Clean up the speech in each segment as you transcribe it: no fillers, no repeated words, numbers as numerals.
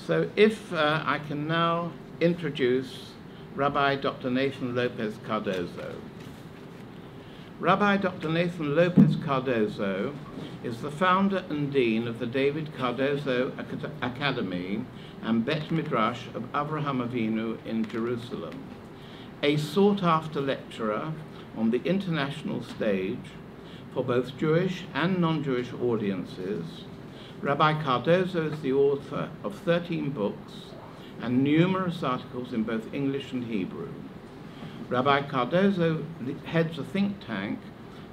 So if I can now introduce Rabbi Dr. Nathan Lopes Cardozo. Rabbi Dr. Nathan Lopes Cardozo is the founder and dean of the David Cardozo Academy and Bet Midrash of Avraham Avinu in Jerusalem, a sought-after lecturer on the international stage for both Jewish and non-Jewish audiences. Rabbi Cardozo is the author of 13 books and numerous articles in both English and Hebrew. Rabbi Cardozo heads a think tank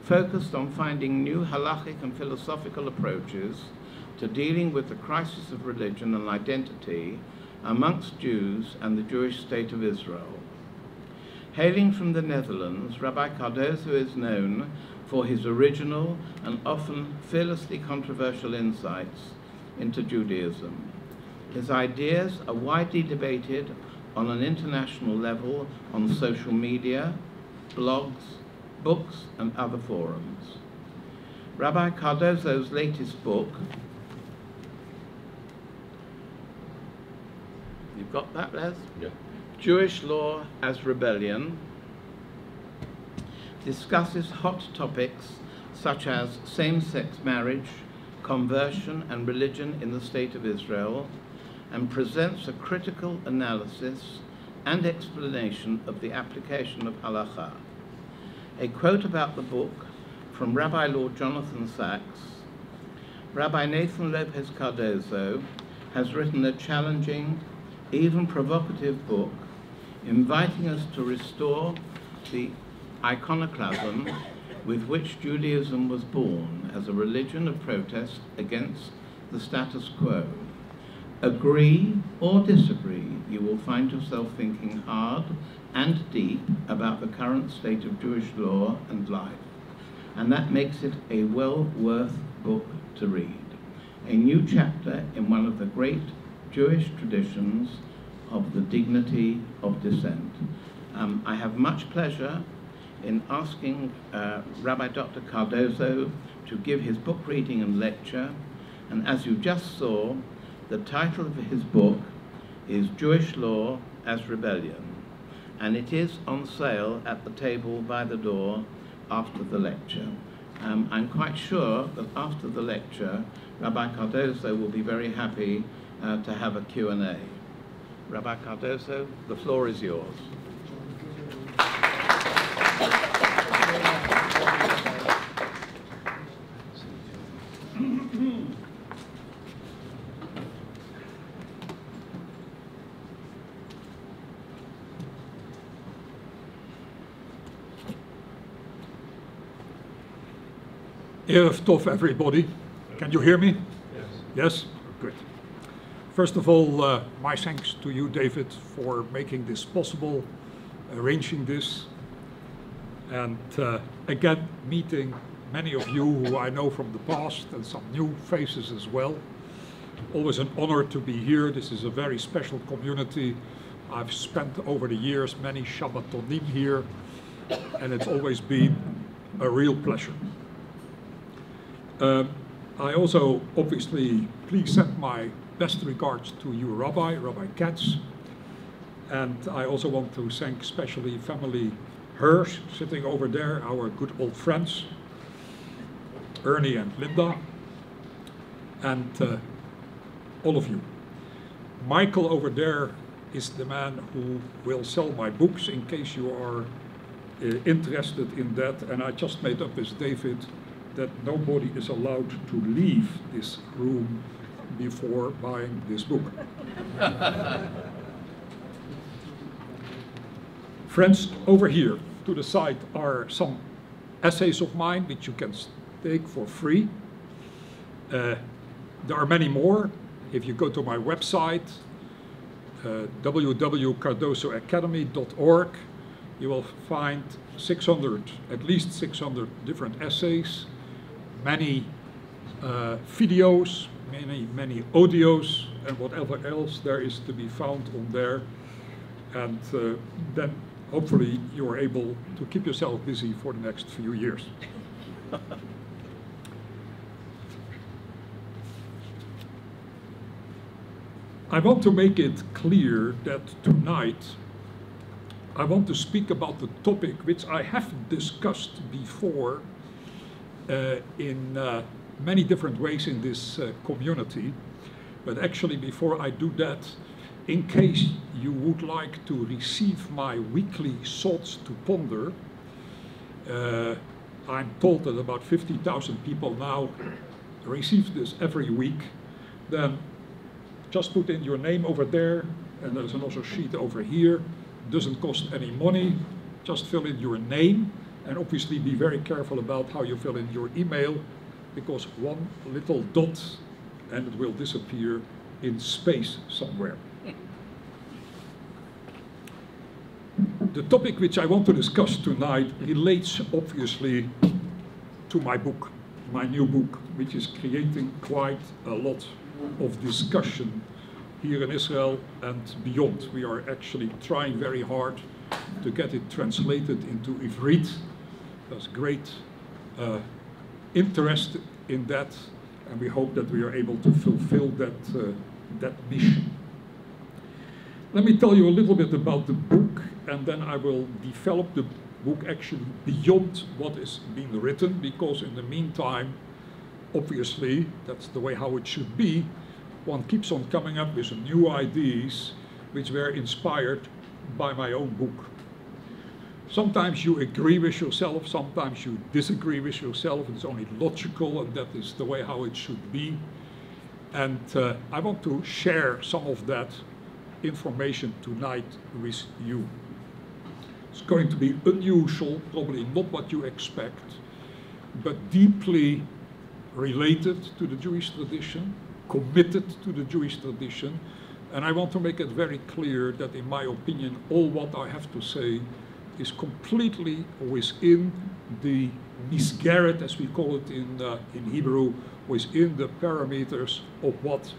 focused on finding new halachic and philosophical approaches to dealing with the crisis of religion and identity amongst Jews and the Jewish state of Israel. Hailing from the Netherlands, Rabbi Cardozo is known for his original and often fearlessly controversial insights into Judaism. His ideas are widely debated on an international level on social media, blogs, books, and other forums. Rabbi Cardozo's latest book, you've got that, Les? Yeah. Jewish Law as Rebellion, discusses hot topics such as same-sex marriage, conversion, and religion in the State of Israel, and presents a critical analysis and explanation of the application of halakha. A quote about the book from Rabbi Lord Jonathan Sachs: Rabbi Nathan Lopes Cardozo has written a challenging, even provocative book, inviting us to restore the iconoclasm with which Judaism was born as a religion of protest against the status quo. Agree or disagree, you will find yourself thinking hard and deep about the current state of Jewish law and life, and that makes it a well-worth book to read. A new chapter in one of the great Jewish traditions of the dignity of dissent. I have much pleasure in asking Rabbi Dr. Cardozo to give his book reading and lecture, and as you just saw, the title of his book is Jewish Law as Rebellion, and it is on sale at the table by the door after the lecture. I'm quite sure that after the lecture, Rabbi Cardozo will be very happy to have a Q&A. Rabbi Cardozo, the floor is yours. Erev Tov, everybody. Can you hear me? Yes. Yes? Good. First of all, my thanks to you, David, for making this possible, arranging this, and again, meeting many of you who I know from the past and some new faces as well. Always an honor to be here. This is a very special community. I've spent over the years many Shabbatonim here, and it's always been a real pleasure. I also, obviously, please send my best regards to you, Rabbi Katz. And I also want to thank especially family Hirsch, sitting over there, our good old friends, Ernie and Linda, and all of you. Michael over there is the man who will sell my books in case you are interested in that. And I just made up with David that nobody is allowed to leave this room before buying this book. Friends, over here to the side are some essays of mine which you can take for free. There are many more. If you go to my website, www.cardozoacademy.org, you will find at least 600 different essays, many videos, many audios, and whatever else there is to be found on there. And then hopefully you are able to keep yourself busy for the next few years. I want to make it clear that tonight I want to speak about the topic which I have discussed before in many different ways in this community. But actually, before I do that, in case you would like to receive my weekly thoughts to ponder, I'm told that about 50,000 people now receive this every week. Then just put in your name over there, and there's another sheet over here. Doesn't cost any money. Just fill in your name, and obviously be very careful about how you fill in your email, because one little dot and it will disappear in space somewhere. The topic which I want to discuss tonight relates obviously to my book, my new book, which is creating quite a lot of discussion here in Israel and beyond. We are actually trying very hard to get it translated into Ivrit. There's great interest in that, and we hope that we are able to fulfill that mission. Let me tell you a little bit about the book, and then I will develop the book actually beyond what is being written, because in the meantime, obviously, that's the way how it should be, one keeps on coming up with some new ideas which were inspired by my own book. Sometimes you agree with yourself, sometimes you disagree with yourself, it's only logical, and that is the way how it should be. And I want to share some of that information tonight with you. It's going to be unusual, probably not what you expect, but deeply related to the Jewish tradition, committed to the Jewish tradition, and I want to make it very clear that in my opinion all what I have to say is completely within the misgaret, as we call it in Hebrew, within the parameters of what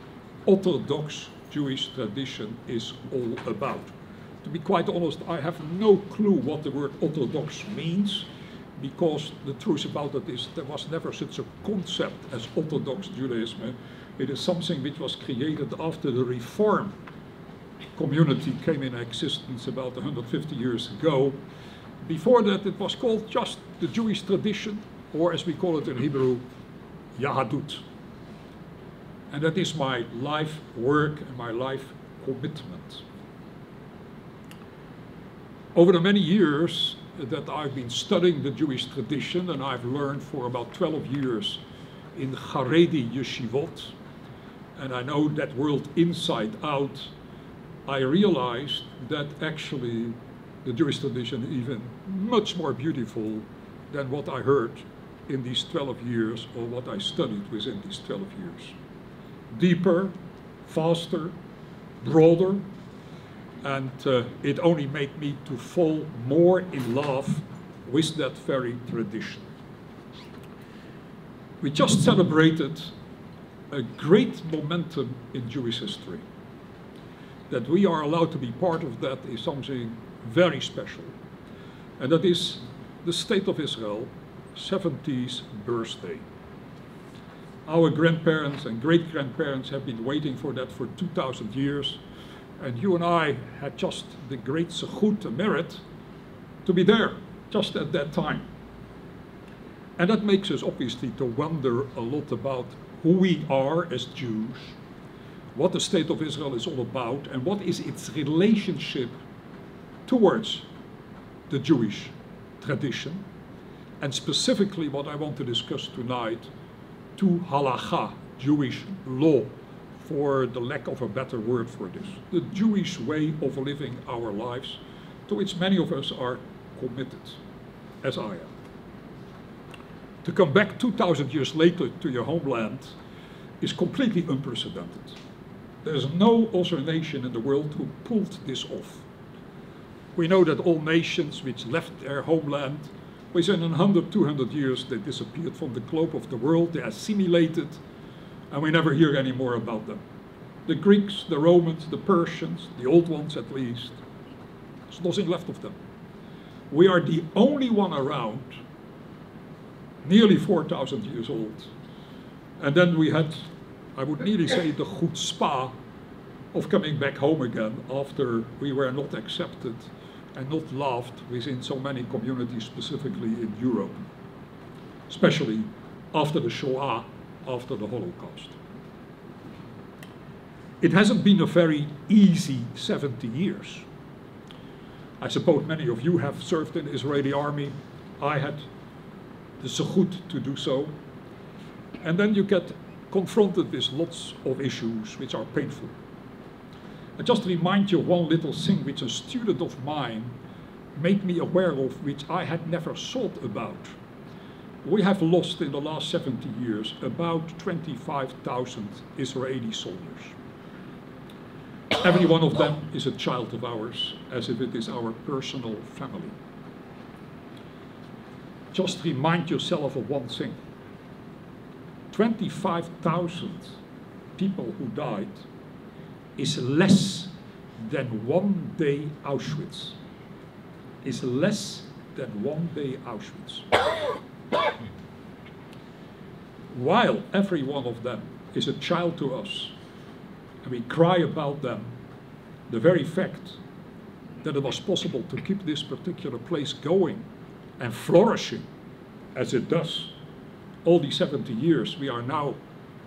Orthodox Jewish tradition is all about. To be quite honest, I have no clue what the word Orthodox means, because the truth about it is there was never such a concept as Orthodox Judaism. It is something which was created after the Reform community came in existence about 150 years ago. Before that, it was called just the Jewish tradition, or as we call it in Hebrew, Yahadut. And that is my life work and my life commitment. Over the many years that I've been studying the Jewish tradition, and I've learned for about 12 years in Haredi yeshivot, and I know that world inside out, I realized that actually the Jewish tradition is even much more beautiful than what I heard in these 12 years, or what I studied within these 12 years. Deeper, faster, broader, and it only made me to fall more in love with that very tradition. We just celebrated a great momentum in Jewish history. That we are allowed to be part of that is something very special. And that is the State of Israel 70th birthday. Our grandparents and great-grandparents have been waiting for that for 2,000 years. And you and I had just the great zechut and merit to be there just at that time. And that makes us obviously to wonder a lot about who we are as Jews, what the State of Israel is all about, and what is its relationship towards the Jewish tradition, and specifically what I want to discuss tonight, to halacha, Jewish law, for the lack of a better word for this, the Jewish way of living our lives, to which many of us are committed, as I am. To come back 2,000 years later to your homeland is completely unprecedented. There's no other nation in the world who pulled this off. We know that all nations which left their homeland, within 100, 200 years, they disappeared from the globe of the world, they assimilated, and we never hear any more about them. The Greeks, the Romans, the Persians, the old ones at least, there's nothing left of them. We are the only one around, nearly 4,000 years old. And then we had, I would nearly say, the chutzpah of coming back home again after we were not accepted and not loved within so many communities, specifically in Europe, especially after the Shoah, after the Holocaust. It hasn't been a very easy 70 years. I suppose many of you have served in the Israeli army. I had the zechut to do so. And then you get confronted with lots of issues which are painful. I just remind you of one little thing which a student of mine made me aware of, which I had never thought about. We have lost in the last 70 years about 25,000 Israeli soldiers. Every one of them is a child of ours, as if it is our personal family. Just remind yourself of one thing. 25,000 people who died is less than one day Auschwitz. Is less than one day Auschwitz. While every one of them is a child to us, and we cry about them, the very fact that it was possible to keep this particular place going and flourishing as it does, all these 70 years, we are now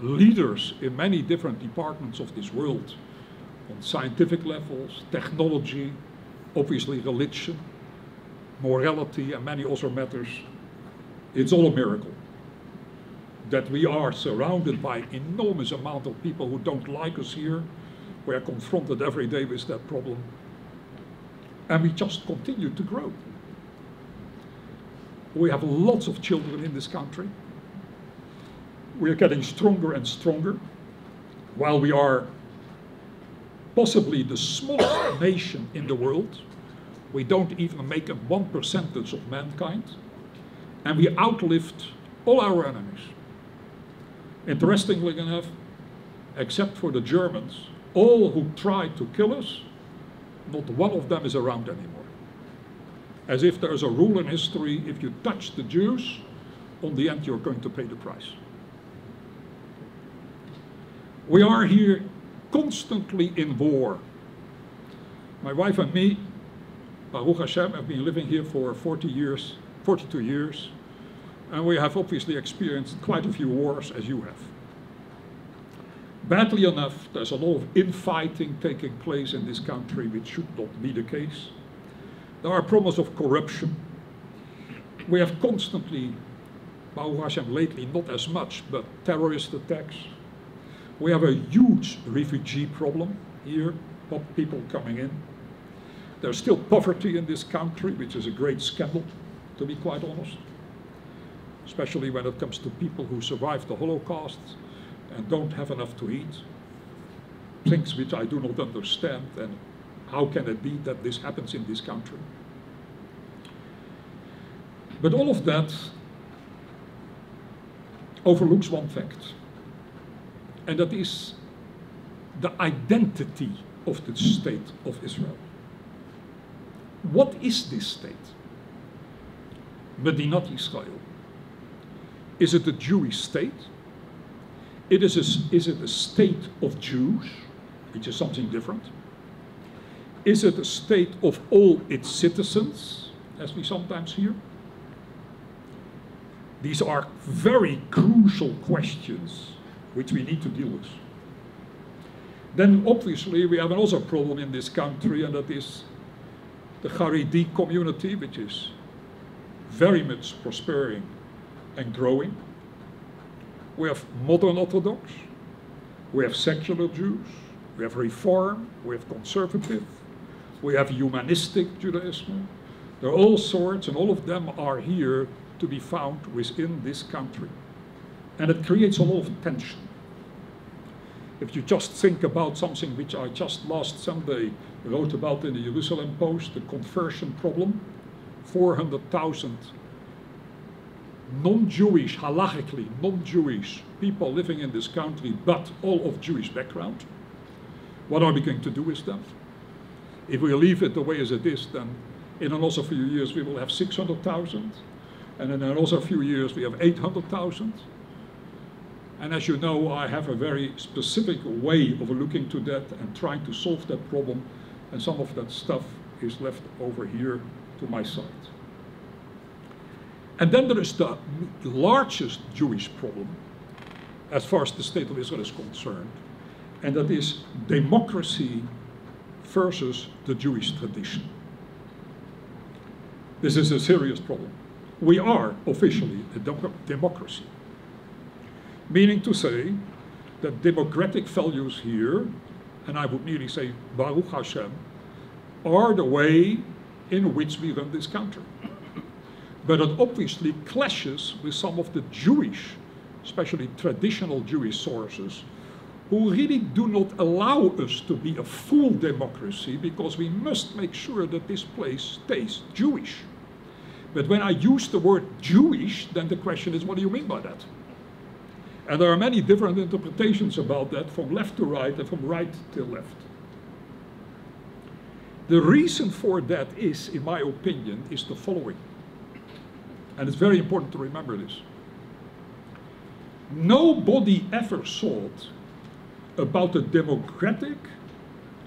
leaders in many different departments of this world, on scientific levels, technology, obviously religion, morality, and many other matters. It's all a miracle that we are surrounded by enormous amount of people who don't like us here. We are confronted every day with that problem. And we just continue to grow. We have lots of children in this country. We are getting stronger and stronger. While we are possibly the smallest nation in the world, we don't even make up 1% of mankind. And we outlived all our enemies. Interestingly enough, except for the Germans, all who tried to kill us, not one of them is around anymore. As if there's a rule in history, if you touch the Jews, on the end you're going to pay the price. We are here constantly in war. My wife and me, Baruch Hashem, have been living here for 42 years, and we have obviously experienced quite a few wars, as you have. Badly enough, there's a lot of infighting taking place in this country, which should not be the case. There are problems of corruption. We have constantly, Baruch Hashem lately, not as much, but terrorist attacks. We have a huge refugee problem here, people coming in. There's still poverty in this country, which is a great scandal, to be quite honest. Especially when it comes to people who survived the Holocaust and don't have enough to eat. Things which I do not understand, and how can it be that this happens in this country? But all of that overlooks one fact, and that is the identity of the state of Israel. What is this state? Medinat Israel. Is it a Jewish state? Is it a state of Jews, which is something different? Is it a state of all its citizens, as we sometimes hear? These are very crucial questions which we need to deal with. Then obviously we have another problem in this country, and that is the Haredi community, which is very much prospering and growing. We have modern Orthodox, we have secular Jews, we have Reform, we have conservative, we have humanistic Judaism. There are all sorts, and all of them are here to be found within this country. And it creates a lot of tension. If you just think about something which I just last Sunday wrote about in the Jerusalem Post, the conversion problem, 400,000 non-Jewish, halachically non-Jewish people living in this country, but all of Jewish background. What are we going to do with them? If we leave it the way as it is, then in another few years we will have 600,000, and in another few years we have 800,000. And as you know, I have a very specific way of looking to that and trying to solve that problem, and some of that stuff is left over here to my side. And then there is the largest Jewish problem, as far as the state of Israel is concerned, and that is democracy versus the Jewish tradition. This is a serious problem. We are officially a democracy, meaning to say that democratic values here, and I would nearly say Baruch Hashem, are the way in which we run this country. But it obviously clashes with some of the Jewish, especially traditional Jewish sources, who really do not allow us to be a full democracy because we must make sure that this place stays Jewish. But when I use the word Jewish, then the question is, what do you mean by that? And there are many different interpretations about that, from left to right and from right to left. The reason for that is, in my opinion, is the following. And it's very important to remember this. Nobody ever thought about a democratic,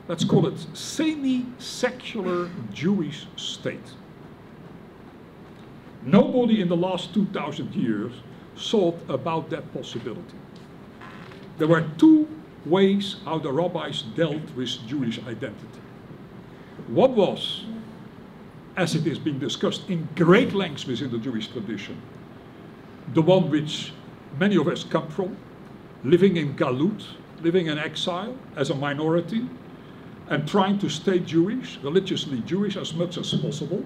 let's call it semi-secular Jewish state. Nobody in the last 2,000 years thought about that possibility. There were two ways how the rabbis dealt with Jewish identity. One was, as it is being discussed in great lengths within the Jewish tradition, the one which many of us come from, living in galut, living in exile as a minority, and trying to stay Jewish, religiously Jewish as much as possible.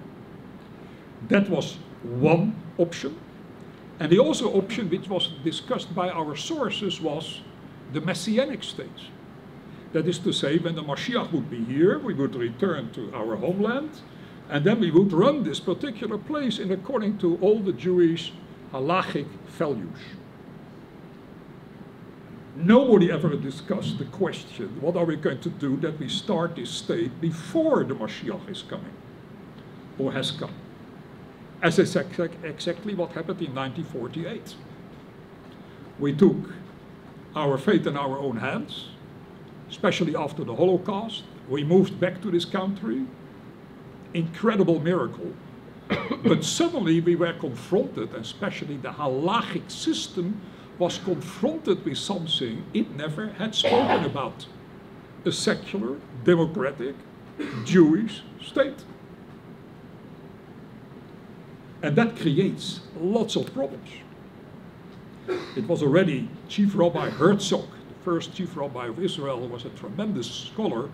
That was one option. And the other option, which was discussed by our sources, was the Messianic state. That is to say, when the Mashiach would be here, we would return to our homeland, and then we would run this particular place in according to all the Jewish halachic values. Nobody ever discussed the question, what are we going to do that we start this state before the Mashiach is coming, or has come? As is exactly what happened in 1948. We took our fate in our own hands, especially after the Holocaust. We moved back to this country. Incredible miracle. But suddenly we were confronted, especially the halachic system was confronted with something it never had spoken about. A secular, democratic, Jewish state. And that creates lots of problems. It was already Chief Rabbi Herzog, the first Chief Rabbi of Israel, was a tremendous scholar,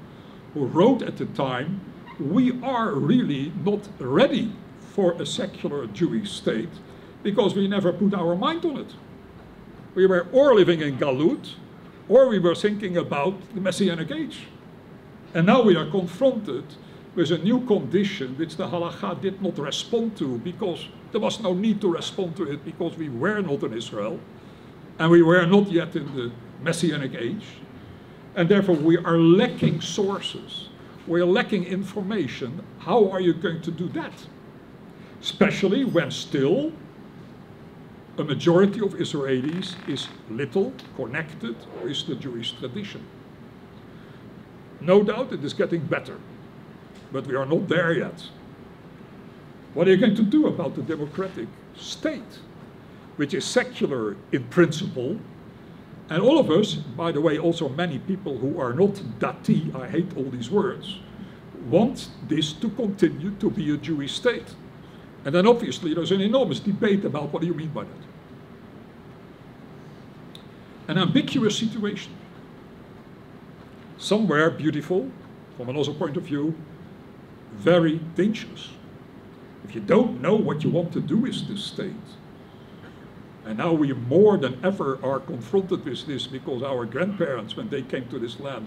who wrote at the time, we are really not ready for a secular Jewish state because we never put our mind on it. We were or living in Galut, or we were thinking about the Messianic age. And now we are confronted with a new condition which the halakha did not respond to because there was no need to respond to it because we were not in Israel and we were not yet in the Messianic age. And therefore we are lacking sources. We are lacking information. How are you going to do that? Especially when still a majority of Israelis is little connected with the Jewish tradition. No doubt it is getting better, but we are not there yet. What are you going to do about the democratic state, which is secular in principle? And all of us, by the way, also many people who are not dati, I hate all these words, want this to continue to be a Jewish state. And then obviously there's an enormous debate about what do you mean by that. An ambiguous situation. Somewhere beautiful, from another point of view, very dangerous. If you don't know what you want to do with this state, and now we more than ever are confronted with this because our grandparents, when they came to this land,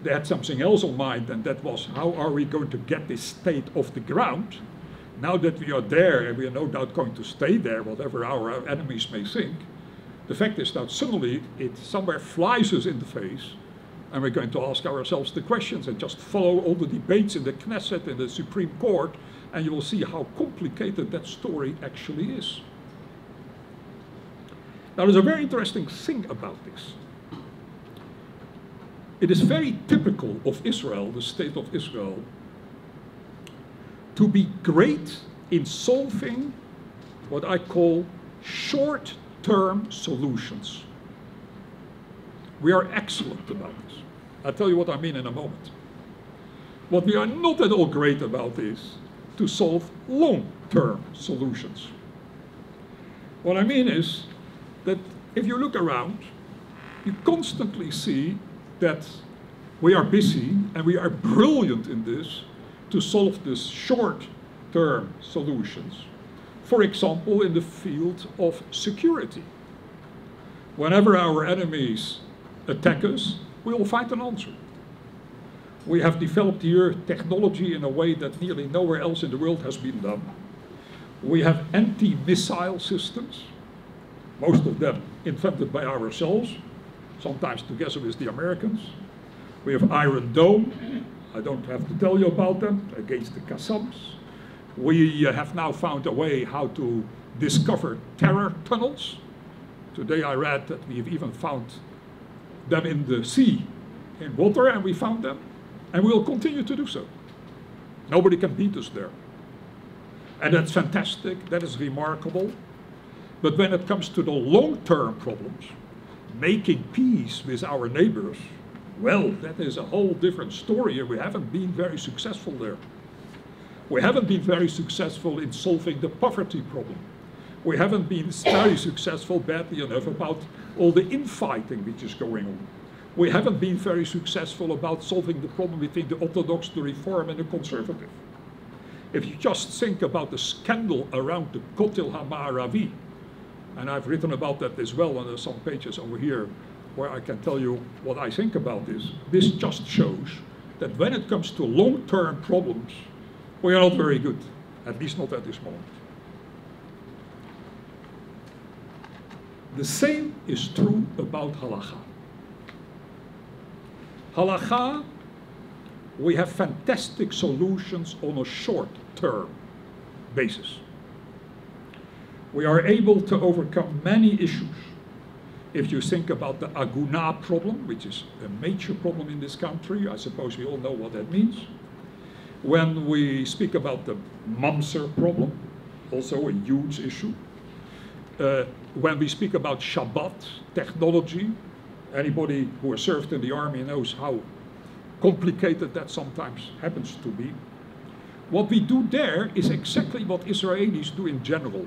they had something else on mind, and that was how are we going to get this state off the ground? Now that we are there, and we are no doubt going to stay there, whatever our enemies may think, the fact is that suddenly it somewhere flies us in the face, and we're going to ask ourselves the questions and just follow all the debates in the Knesset and the Supreme Court, and you will see how complicated that story actually is. Now, there's a very interesting thing about this. It is very typical of Israel, the state of Israel, to be great in solving what I call short-term solutions. We are excellent about this. I'll tell you what I mean in a moment. What we are not at all great about is to solve long-term solutions. What I mean is that if you look around, you constantly see that we are busy and we are brilliant in this to solve these short-term solutions. For example, in the field of security. Whenever our enemies attack us, we will find an answer. We have developed here technology in a way that nearly nowhere else in the world has been done. We have anti-missile systems, most of them invented by ourselves, sometimes together with the Americans. We have Iron Dome, I don't have to tell you about them, against the Qassams. We have now found a way how to discover terror tunnels. Today I read that we have even found them in the sea, in water, and we found them. And we will continue to do so. Nobody can beat us there. And that's fantastic, that is remarkable. But when it comes to the long-term problems, making peace with our neighbors, well, that is a whole different story, and we haven't been very successful there. We haven't been very successful in solving the poverty problem. We haven't been very successful, badly enough, about all the infighting which is going on. We haven't been very successful about solving the problem between the Orthodox, the Reform, and the Conservative. If you just think about the scandal around the Kotel HaMa'aravi, and I've written about that as well, and there's some pages over here where I can tell you what I think about this. This just shows that when it comes to long-term problems, we are not very good, at least not at this moment. The same is true about halakha. Halakha, we have fantastic solutions on a short-term basis. We are able to overcome many issues. If you think about the aguna problem, which is a major problem in this country, I suppose we all know what that means. When we speak about the mamzer problem, also a huge issue. When we speak about Shabbat technology, anybody who has served in the army knows how complicated that sometimes happens to be. What we do there is exactly what Israelis do in general.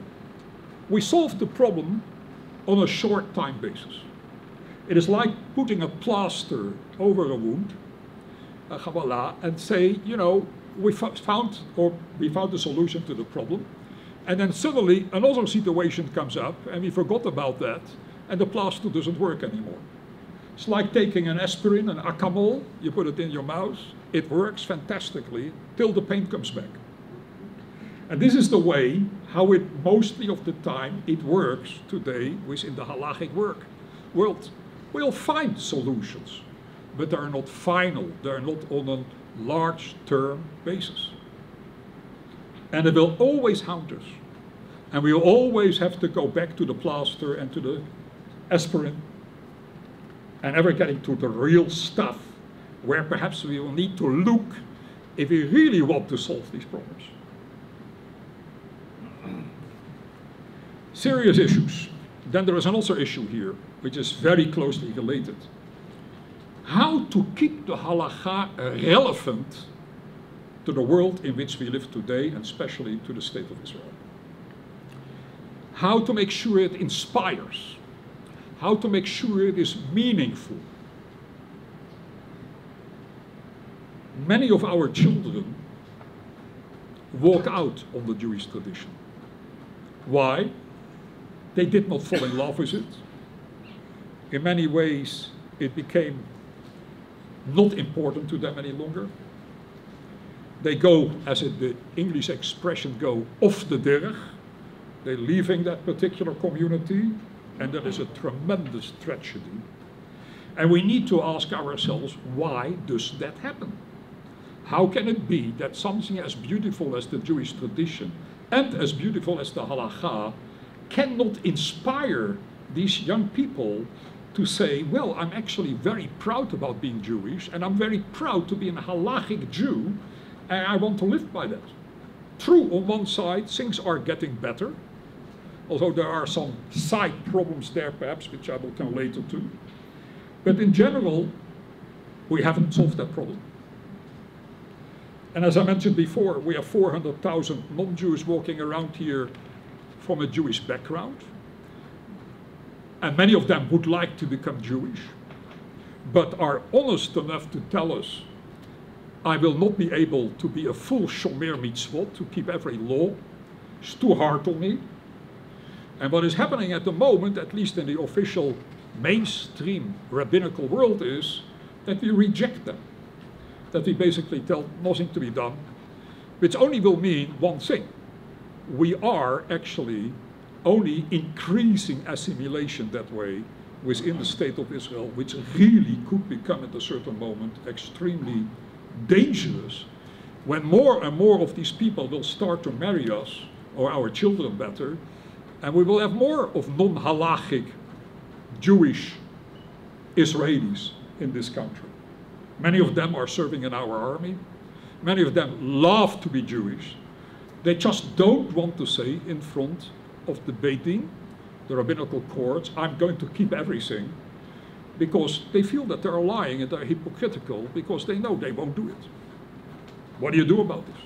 We solve the problem on a short time basis. It is like putting a plaster over a wound, and say, you know, we found a solution to the problem, and then suddenly another situation comes up and we forgot about that, and the plaster doesn't work anymore. It's like taking an aspirin, an Acamol, you put it in your mouth, it works fantastically till the pain comes back. And this is the way how it mostly of the time it works today within the halachic world. We'll find solutions, but they're not final, they're not on a large-term basis. And it will always haunt us. And we'll always have to go back to the plaster and to the aspirin, and ever getting to the real stuff, where perhaps we will need to look if we really want to solve these problems. Serious issues. Then there is another issue here, which is very closely related. How to keep the halakha relevant to the world in which we live today, and especially to the state of Israel. How to make sure it inspires. How to make sure it is meaningful. Many of our children walk out on the Jewish tradition. Why? They did not fall in love with it. In many ways, it became not important to them any longer. They go, as the English expression go, off the derech. They're leaving that particular community, and that is a tremendous tragedy. And we need to ask ourselves, why does that happen? How can it be that something as beautiful as the Jewish tradition and as beautiful as the halakha cannot inspire these young people to say, well, I'm actually very proud about being Jewish, and I'm very proud to be a halachic Jew, and I want to live by that. True, on one side, things are getting better, although there are some side problems there, perhaps, which I will come later to. But in general, we haven't solved that problem. And as I mentioned before, we have 400,000 non-Jews walking around here from a Jewish background. And many of them would like to become Jewish, but are honest enough to tell us, I will not be able to be a full shomer mitzvot, to keep every law. It's too hard on me. And what is happening at the moment, at least in the official mainstream rabbinical world, is that we reject them. That we basically tell nothing to be done, which only will mean one thing. We are actually only increasing assimilation that way within the state of Israel, which really could become at a certain moment extremely dangerous when more and more of these people will start to marry us, or our children better, and we will have more of non-halachic Jewish Israelis in this country. Many of them are serving in our army. Many of them love to be Jewish. They just don't want to say in front of the Beit Din, the rabbinical courts, I'm going to keep everything, because they feel that they're lying and they're hypocritical, because they know they won't do it. What do you do about this?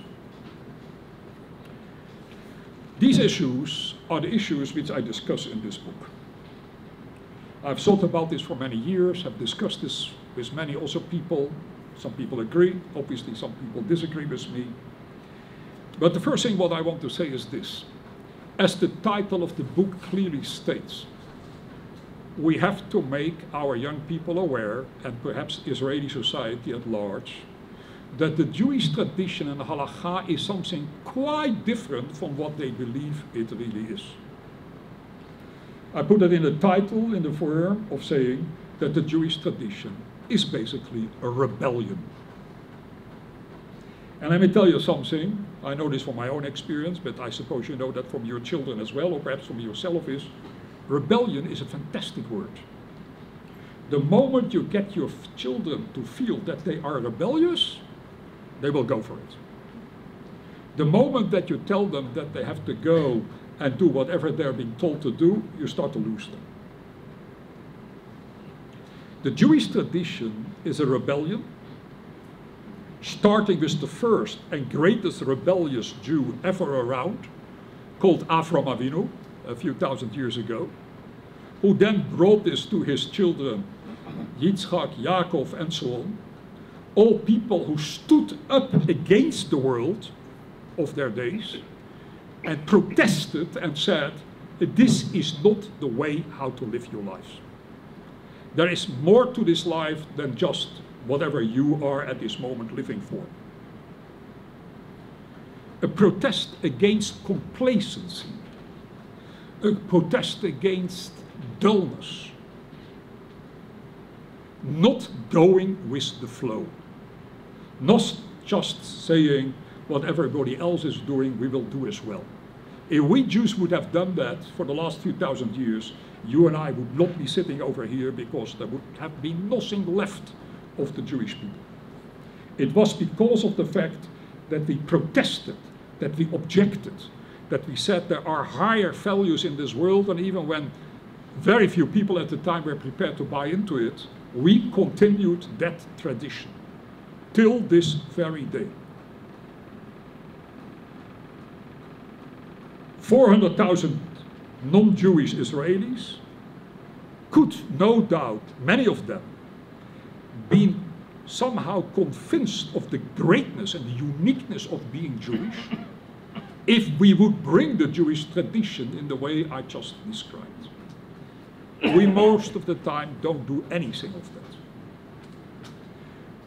These issues are the issues which I discuss in this book. I've thought about this for many years, I've discussed this with many also people. Some people agree, obviously some people disagree with me. But the first thing what I want to say is this. As the title of the book clearly states, we have to make our young people aware, and perhaps Israeli society at large, that the Jewish tradition and halakha is something quite different from what they believe it really is. I put it in the title, in the form of saying that the Jewish tradition is basically a rebellion. And let me tell you something, I know this from my own experience, but I suppose you know that from your children as well, or perhaps from yourself, is rebellion is a fantastic word. The moment you get your children to feel that they are rebellious, they will go for it. The moment that you tell them that they have to go and do whatever they're being told to do, you start to lose them. The Jewish tradition is a rebellion, starting with the first and greatest rebellious Jew ever around, called Avram Avinu, a few thousand years ago, who then brought this to his children, Yitzchak, Yaakov, and so on, all people who stood up against the world of their days and protested and said, this is not the way how to live your lives. There is more to this life than just whatever you are at this moment living for. A protest against complacency, a protest against dullness, not going with the flow, not just saying what everybody else is doing, we will do as well. If we Jews would have done that for the last few thousand years, you and I would not be sitting over here, because there would have been nothing left of the Jewish people. It was because of the fact that we protested, that we objected, that we said there are higher values in this world, and even when very few people at the time were prepared to buy into it, we continued that tradition till this very day. 400,000 non-Jewish Israelis could no doubt, many of them, be somehow convinced of the greatness and the uniqueness of being Jewish if we would bring the Jewish tradition in the way I just described. We most of the time don't do anything of that.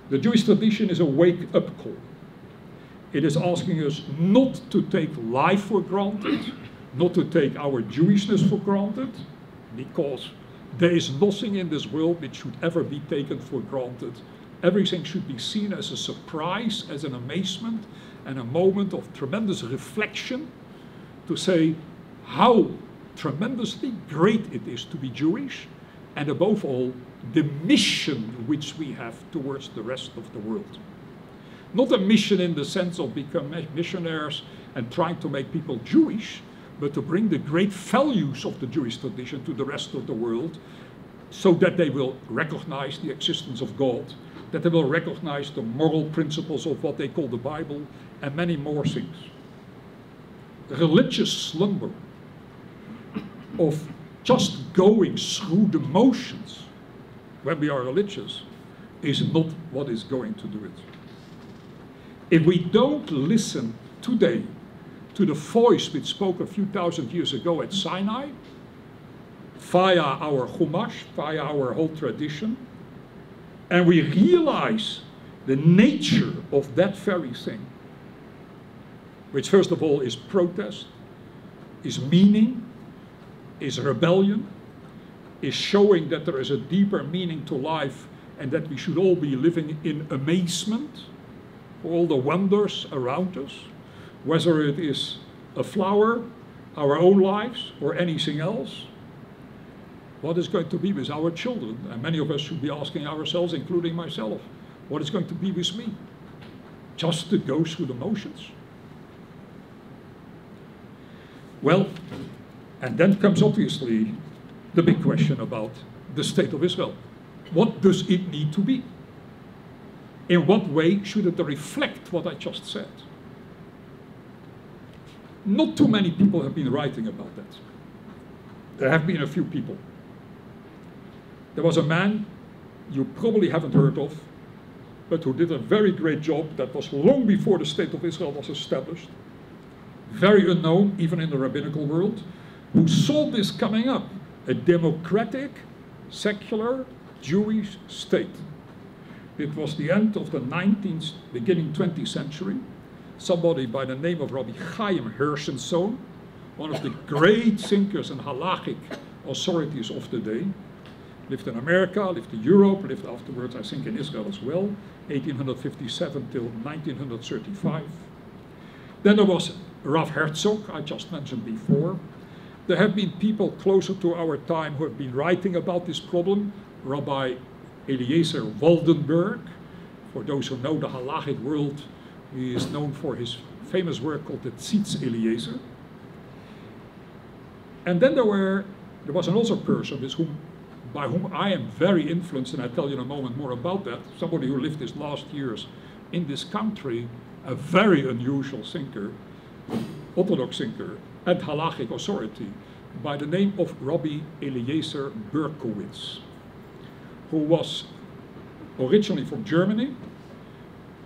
The Jewish tradition is a wake-up call. It is asking us not to take life for granted, not to take our Jewishness for granted, because there is nothing in this world which should ever be taken for granted. Everything should be seen as a surprise, as an amazement, and a moment of tremendous reflection to say, how tremendously great it is to be Jewish, and above all, the mission which we have towards the rest of the world. Not a mission in the sense of becoming missionaries and trying to make people Jewish, but to bring the great values of the Jewish tradition to the rest of the world, so that they will recognize the existence of God, that they will recognize the moral principles of what they call the Bible, and many more things. Religious slumber of just going through the motions when we are religious is not what is going to do it. If we don't listen today to the voice which spoke a few thousand years ago at Sinai, via our Chumash, via our whole tradition, and we realize the nature of that very thing, which first of all is protest, is meaning, is rebellion, is showing that there is a deeper meaning to life and that we should all be living in amazement for all the wonders around us, whether it is a flower, our own lives, or anything else. What is going to be with our children? And many of us should be asking ourselves, including myself, what is going to be with me? Just to go through the motions? Well, and then comes obviously the big question about the state of Israel. What does it need to be? In what way should it reflect what I just said? Not too many people have been writing about that. There have been a few people. There was a man you probably haven't heard of, but who did a very great job that was long before the state of Israel was established. Very unknown, even in the rabbinical world, who saw this coming up, a democratic, secular, Jewish state. It was the end of the 19th, beginning 20th century. Somebody by the name of Rabbi Chaim Hirschen's son, one of the great thinkers and halachic authorities of the day, lived in America, lived in Europe, lived afterwards, I think, in Israel as well, 1857 till 1935. Then there was Rav Herzog, I just mentioned before. There have been people closer to our time who have been writing about this problem. Rabbi Eliezer Waldenberg, for those who know the halachic world, he is known for his famous work called the Tzitz Eliezer. And then there was another person by whom I am very influenced, and I'll tell you in a moment more about that, somebody who lived his last years in this country, a very unusual thinker, Orthodox thinker, and halachic authority, by the name of Rabbi Eliezer Berkowitz, who was originally from Germany,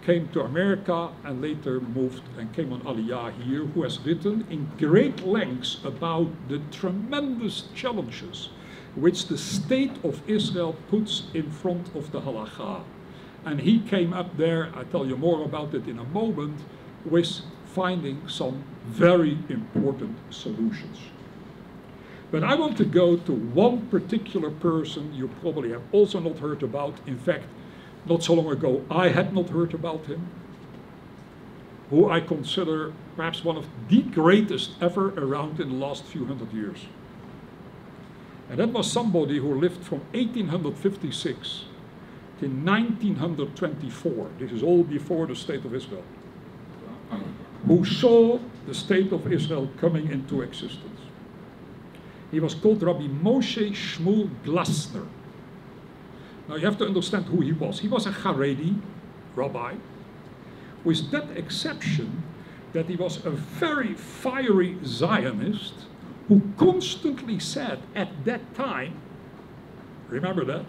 came to America and later moved and came on Aliyah here, who has written in great lengths about the tremendous challenges which the state of Israel puts in front of the halakha. And he came up there, I'll tell you more about it in a moment, with finding some very important solutions. But I want to go to one particular person you probably have also not heard about. In fact, not so long ago, I had not heard about him, who I consider perhaps one of the greatest ever around in the last few hundred years. And that was somebody who lived from 1856 to 1924. This is all before the state of Israel. Who saw the state of Israel coming into existence. He was called Rabbi Moshe Shmuel Glassner. Now you have to understand who he was. He was a Haredi rabbi, with that exception that he was a very fiery Zionist who constantly said at that time, remember that,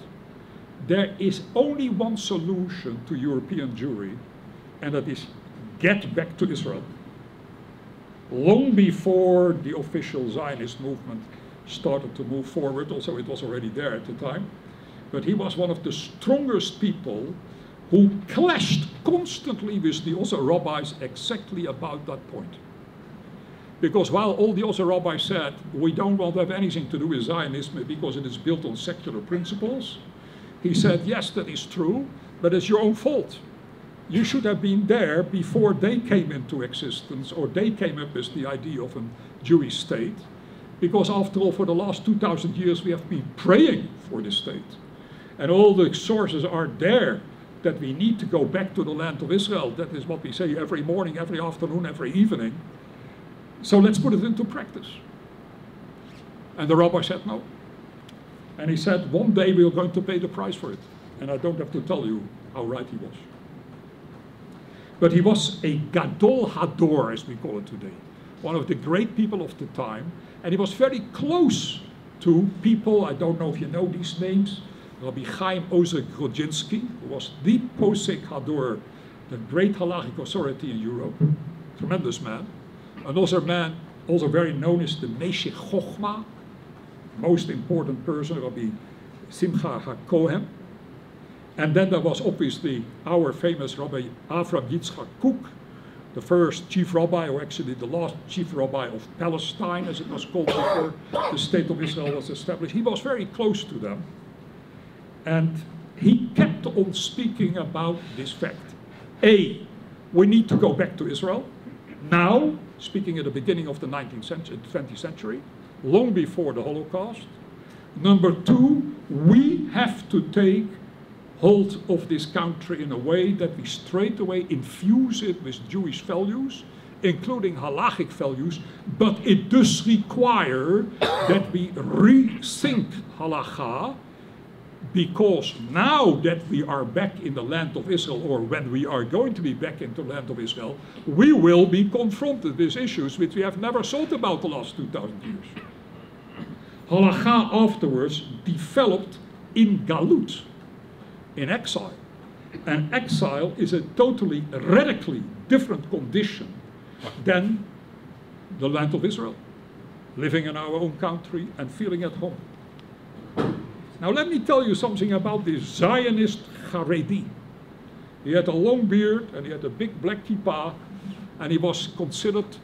there is only one solution to European Jewry, and that is get back to Israel. Long before the official Zionist movement started to move forward, also it was already there at the time, but he was one of the strongest people who clashed constantly with the other rabbis exactly about that point. Because while all the other rabbis said, we don't want to have anything to do with Zionism because it is built on secular principles, he said, yes, that is true, but it's your own fault. You should have been there before they came into existence, or they came up with the idea of a Jewish state. Because after all, for the last 2,000 years, we have been praying for the state. And all the sources are there that we need to go back to the land of Israel. That is what we say every morning, every afternoon, every evening. So let's put it into practice. And the rabbi said no. And he said, one day we are going to pay the price for it. And I don't have to tell you how right he was. But he was a Gadol Hador, as we call it today. One of the great people of the time. And he was very close to people, I don't know if you know these names, Rabbi Chaim Ozer Grodzinski, who was the Posek Hador, the great halachic authority in Europe. Tremendous man. Another man, also very known as the Meshech Chochma, most important person, Rabbi Simcha HaKohen. And then there was obviously our famous Rabbi Avram Yitzchak Kook, the first chief rabbi, or actually the last chief rabbi of Palestine, as it was called before the state of Israel was established. He was very close to them. And he kept on speaking about this fact. A, we need to go back to Israel. Now, speaking at the beginning of the 20th century, long before the Holocaust. Number two, we have to take hold of this country in a way that we straight away infuse it with Jewish values, including halachic values, but it does require that we rethink halacha, because now that we are back in the land of Israel, or when we are going to be back in the land of Israel, we will be confronted with issues which we have never thought about the last 2,000 years. Halacha afterwards developed in galut, in exile. And exile is a totally, radically different condition than the land of Israel, living in our own country and feeling at home. Now let me tell you something about this Zionist Haredi. He had a long beard and he had a big black kippah, and he was considered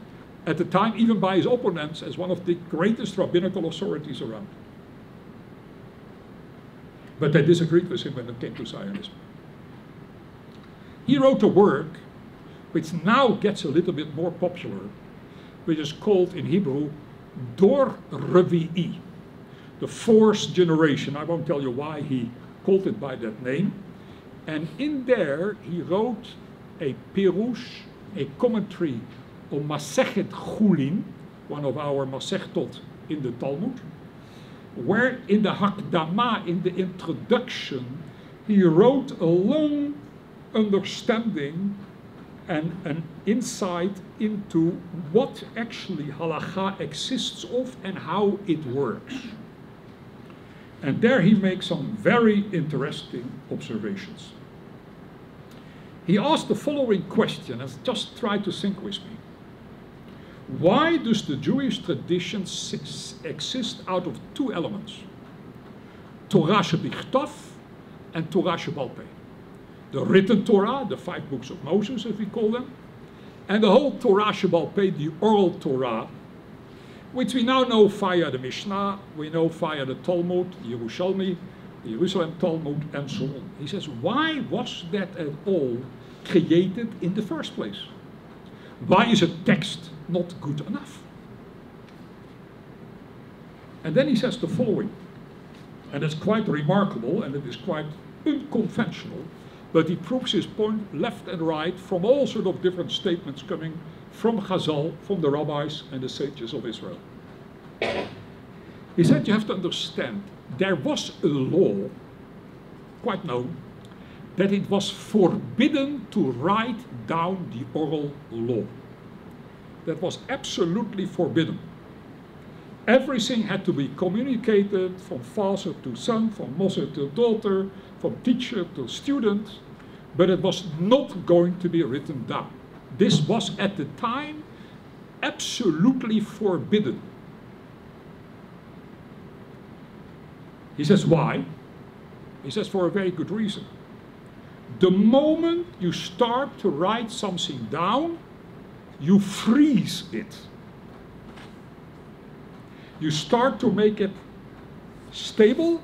at the time, even by his opponents, as one of the greatest rabbinical authorities around. But they disagreed with him when it came to Zionism. He wrote a work which now gets a little bit more popular, which is called in Hebrew Dor Revi'i, the fourth generation. I won't tell you why he called it by that name. And in there he wrote a pirush, a commentary on Masechet Chulin, one of our Masechtot in the Talmud, where in the Hakdama, in the introduction, he wrote a long understanding and an insight into what actually halacha exists of and how it works. And there he makes some very interesting observations. He asked the following question, and just try to think with me. Why does the Jewish tradition exist out of two elements? Torah shebichtav and Torah shebal peh. The written Torah, the 5 books of Moses, as we call them, and the whole Torah shebal peh, the oral Torah, which we now know via the Mishnah, we know via the Talmud, the Yerushalmi, the Jerusalem Talmud, and so on. He says, why was that at all created in the first place? Why is a text not good enough? And then he says the following, and it's quite remarkable and it is quite unconventional, but he proves his point left and right from all sorts of different statements coming from Chazal, from the rabbis and the sages of Israel. He said you have to understand, there was a law, quite known, that it was forbidden to write down the oral law. That was absolutely forbidden. Everything had to be communicated from father to son, from mother to daughter, from teacher to student, but it was not going to be written down. This was at the time absolutely forbidden. He says, why? He says, for a very good reason. The moment you start to write something down, you freeze it. You start to make it stable,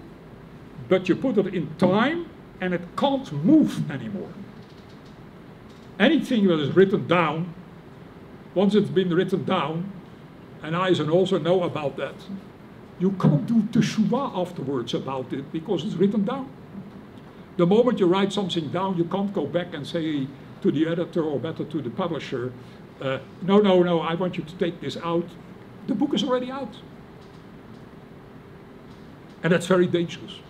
but you put it in time and it can't move anymore. Anything that is written down, once it's been written down, and I also know about that. You can't do teshuvah afterwards about it because it's written down. The moment you write something down, you can't go back and say to the editor or better to the publisher, no, I want you to take this out. The book is already out. And that's very dangerous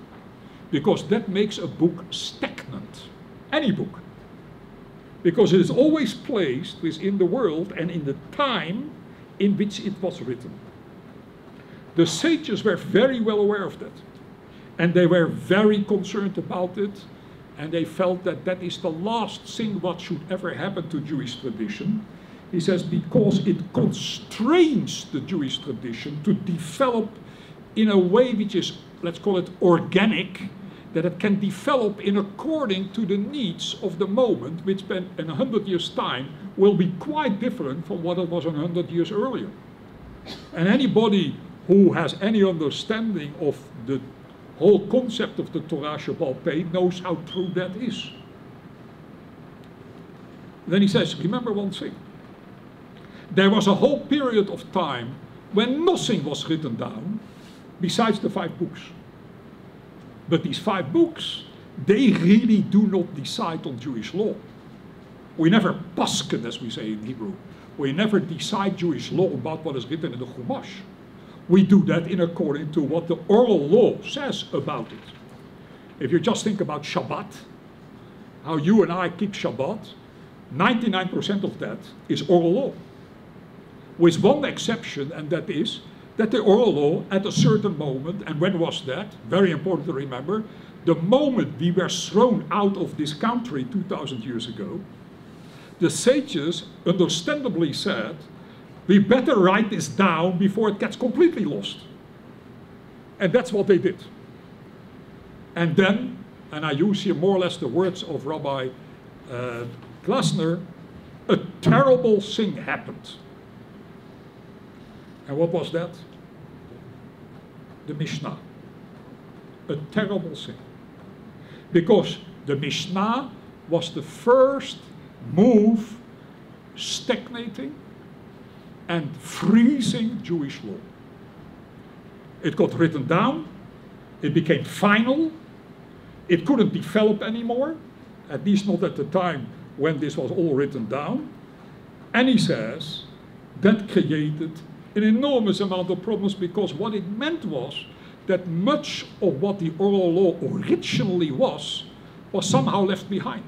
because that makes a book stagnant, any book. Because it is always placed within the world and in the time in which it was written. The sages were very well aware of that. And they were very concerned about it. And they felt that that is the last thing what should ever happen to Jewish tradition. He says because it constrains the Jewish tradition to develop in a way which is, let's call it organic, that it can develop in according to the needs of the moment, which in 100 years' time will be quite different from what it was 100 years earlier. And anybody who has any understanding of the whole concept of the Torah Sheba'al Peh knows how true that is. Then he says, remember one thing. There was a whole period of time when nothing was written down besides the 5 books. But these 5 books, they really do not decide on Jewish law. We never pasken, as we say in Hebrew. We never decide Jewish law about what is written in the Chumash. We do that in according to what the oral law says about it. If you just think about Shabbat, how you and I keep Shabbat, 99% of that is oral law. With one exception, and that is that the oral law at a certain moment, and when was that? Very important to remember, the moment we were thrown out of this country 2,000 years ago, the sages understandably said, we better write this down before it gets completely lost. And that's what they did. And then, and I use here more or less the words of Rabbi Glassman, a terrible thing happened. And what was that? The Mishnah. A terrible thing. Because the Mishnah was the first move stagnating and freezing Jewish law. It got written down, it became final, it couldn't develop anymore, at least not at the time when this was all written down. And he says that created an enormous amount of problems because what it meant was that much of what the oral law originally was somehow left behind.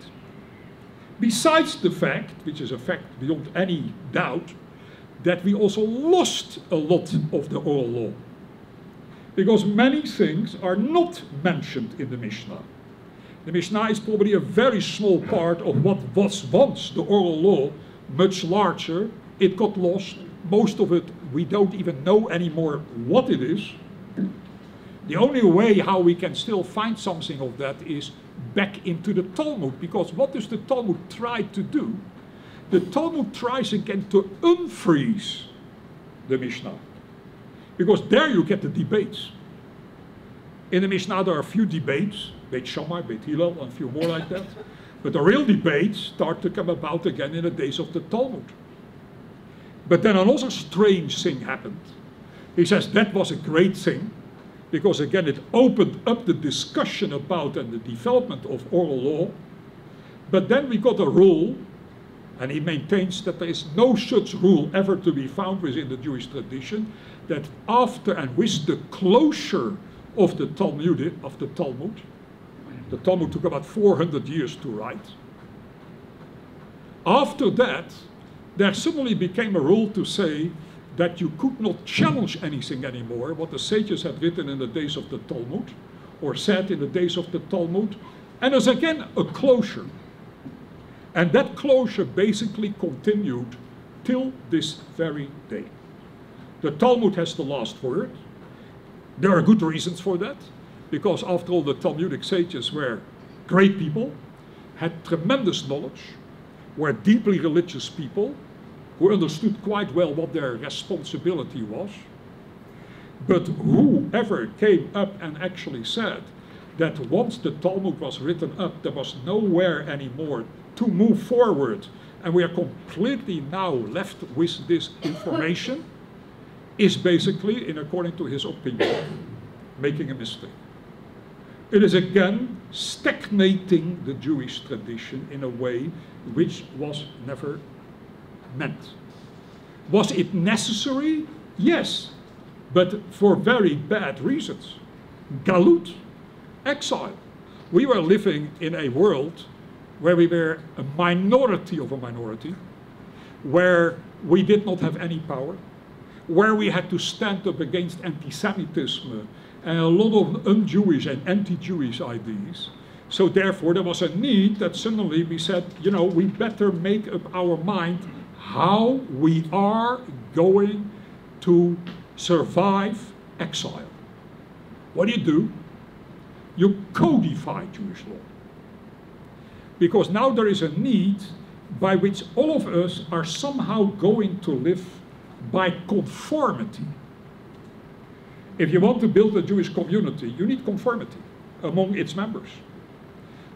Besides the fact, which is a fact beyond any doubt, that we also lost a lot of the oral law. Because many things are not mentioned in the Mishnah. The Mishnah is probably a very small part of what was once the oral law, much larger. It got lost. Most of it, we don't even know anymore what it is. The only way how we can still find something of that is back into the Talmud. Because what does the Talmud try to do? The Talmud tries again to unfreeze the Mishnah. Because there you get the debates. In the Mishnah there are a few debates, Beit Shammai, Beit Hillel, and a few more like that. But the real debates start to come about again in the days of the Talmud. But then another strange thing happened. He says that was a great thing, because again it opened up the discussion about and the development of oral law. But then we got a rule, and he maintains that there is no such rule ever to be found within the Jewish tradition, that after and with the closure of the Talmud, the Talmud took about 400 years to write. After that, there suddenly became a rule to say that you could not challenge anything anymore, what the sages had written in the days of the Talmud, or said in the days of the Talmud, and there's again a closure. And that closure basically continued till this very day. The Talmud has the last word. There are good reasons for that, because after all the Talmudic sages were great people, had tremendous knowledge, were deeply religious people, who understood quite well what their responsibility was. But whoever came up and actually said that once the Talmud was written up, there was nowhere anymore to move forward, and we are completely now left with this information, is basically, in according to his opinion, making a mistake. It is again stagnating the Jewish tradition in a way which was never meant. Was it necessary? Yes, but for very bad reasons. Galut, exile. We were living in a world where we were a minority of a minority, where we did not have any power, where we had to stand up against anti-Semitism and a lot of un-Jewish and anti-Jewish ideas. So therefore there was a need that suddenly we said, you know, we better make up our mind how we are going to survive exile. What do? You codify Jewish law. Because now there is a need by which all of us are somehow going to live by conformity. If you want to build a Jewish community, you need conformity among its members.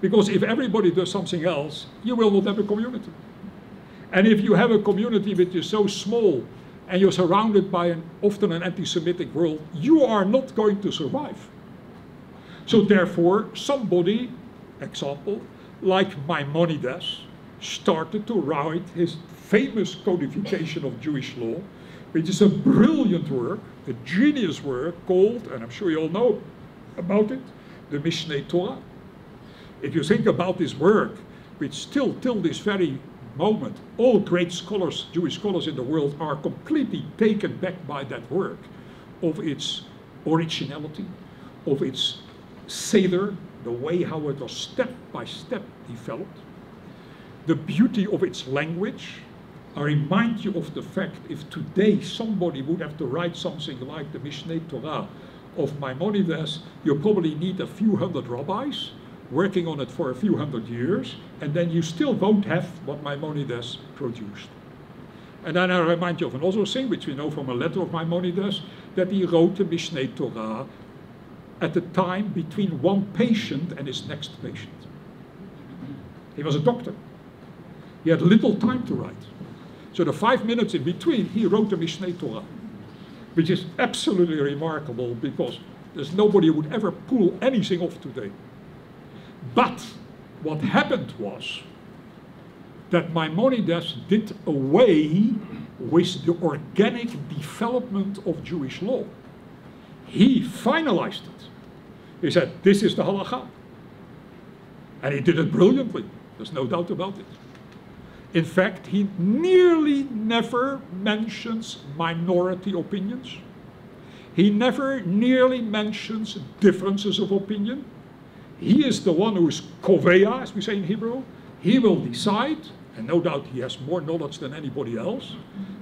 Because if everybody does something else, you will not have a community. And if you have a community which is so small and you're surrounded by often an anti-Semitic world, you are not going to survive. So therefore, somebody, example, like Maimonides, started to write his famous codification of Jewish law, which is a brilliant work, a genius work called, and I'm sure you all know about it, the Mishneh Torah. If you think about this work, which still till this very moment, all great scholars, Jewish scholars in the world are completely taken back by that work, of its originality, of its seder, the way how it was step by step developed, the beauty of its language. I remind you of the fact, if today somebody would have to write something like the Mishneh Torah of Maimonides, you probably need a few hundred rabbis working on it for a few hundred years, and then you still won't have what Maimonides produced. And then I remind you of another thing, which we know from a letter of Maimonides, that he wrote the Mishneh Torah at the time between one patient and his next patient. He was a doctor. He had little time to write. So the 5 minutes in between, he wrote the Mishneh Torah, which is absolutely remarkable because there's nobody who would ever pull anything off today. But what happened was that Maimonides did away with the organic development of Jewish law. He finalized it. He said, this is the halakha. And he did it brilliantly. There's no doubt about it. In fact, he nearly never mentions minority opinions. He never nearly mentions differences of opinion. He is the one who is koveya, as we say in Hebrew. He will decide, and no doubt he has more knowledge than anybody else,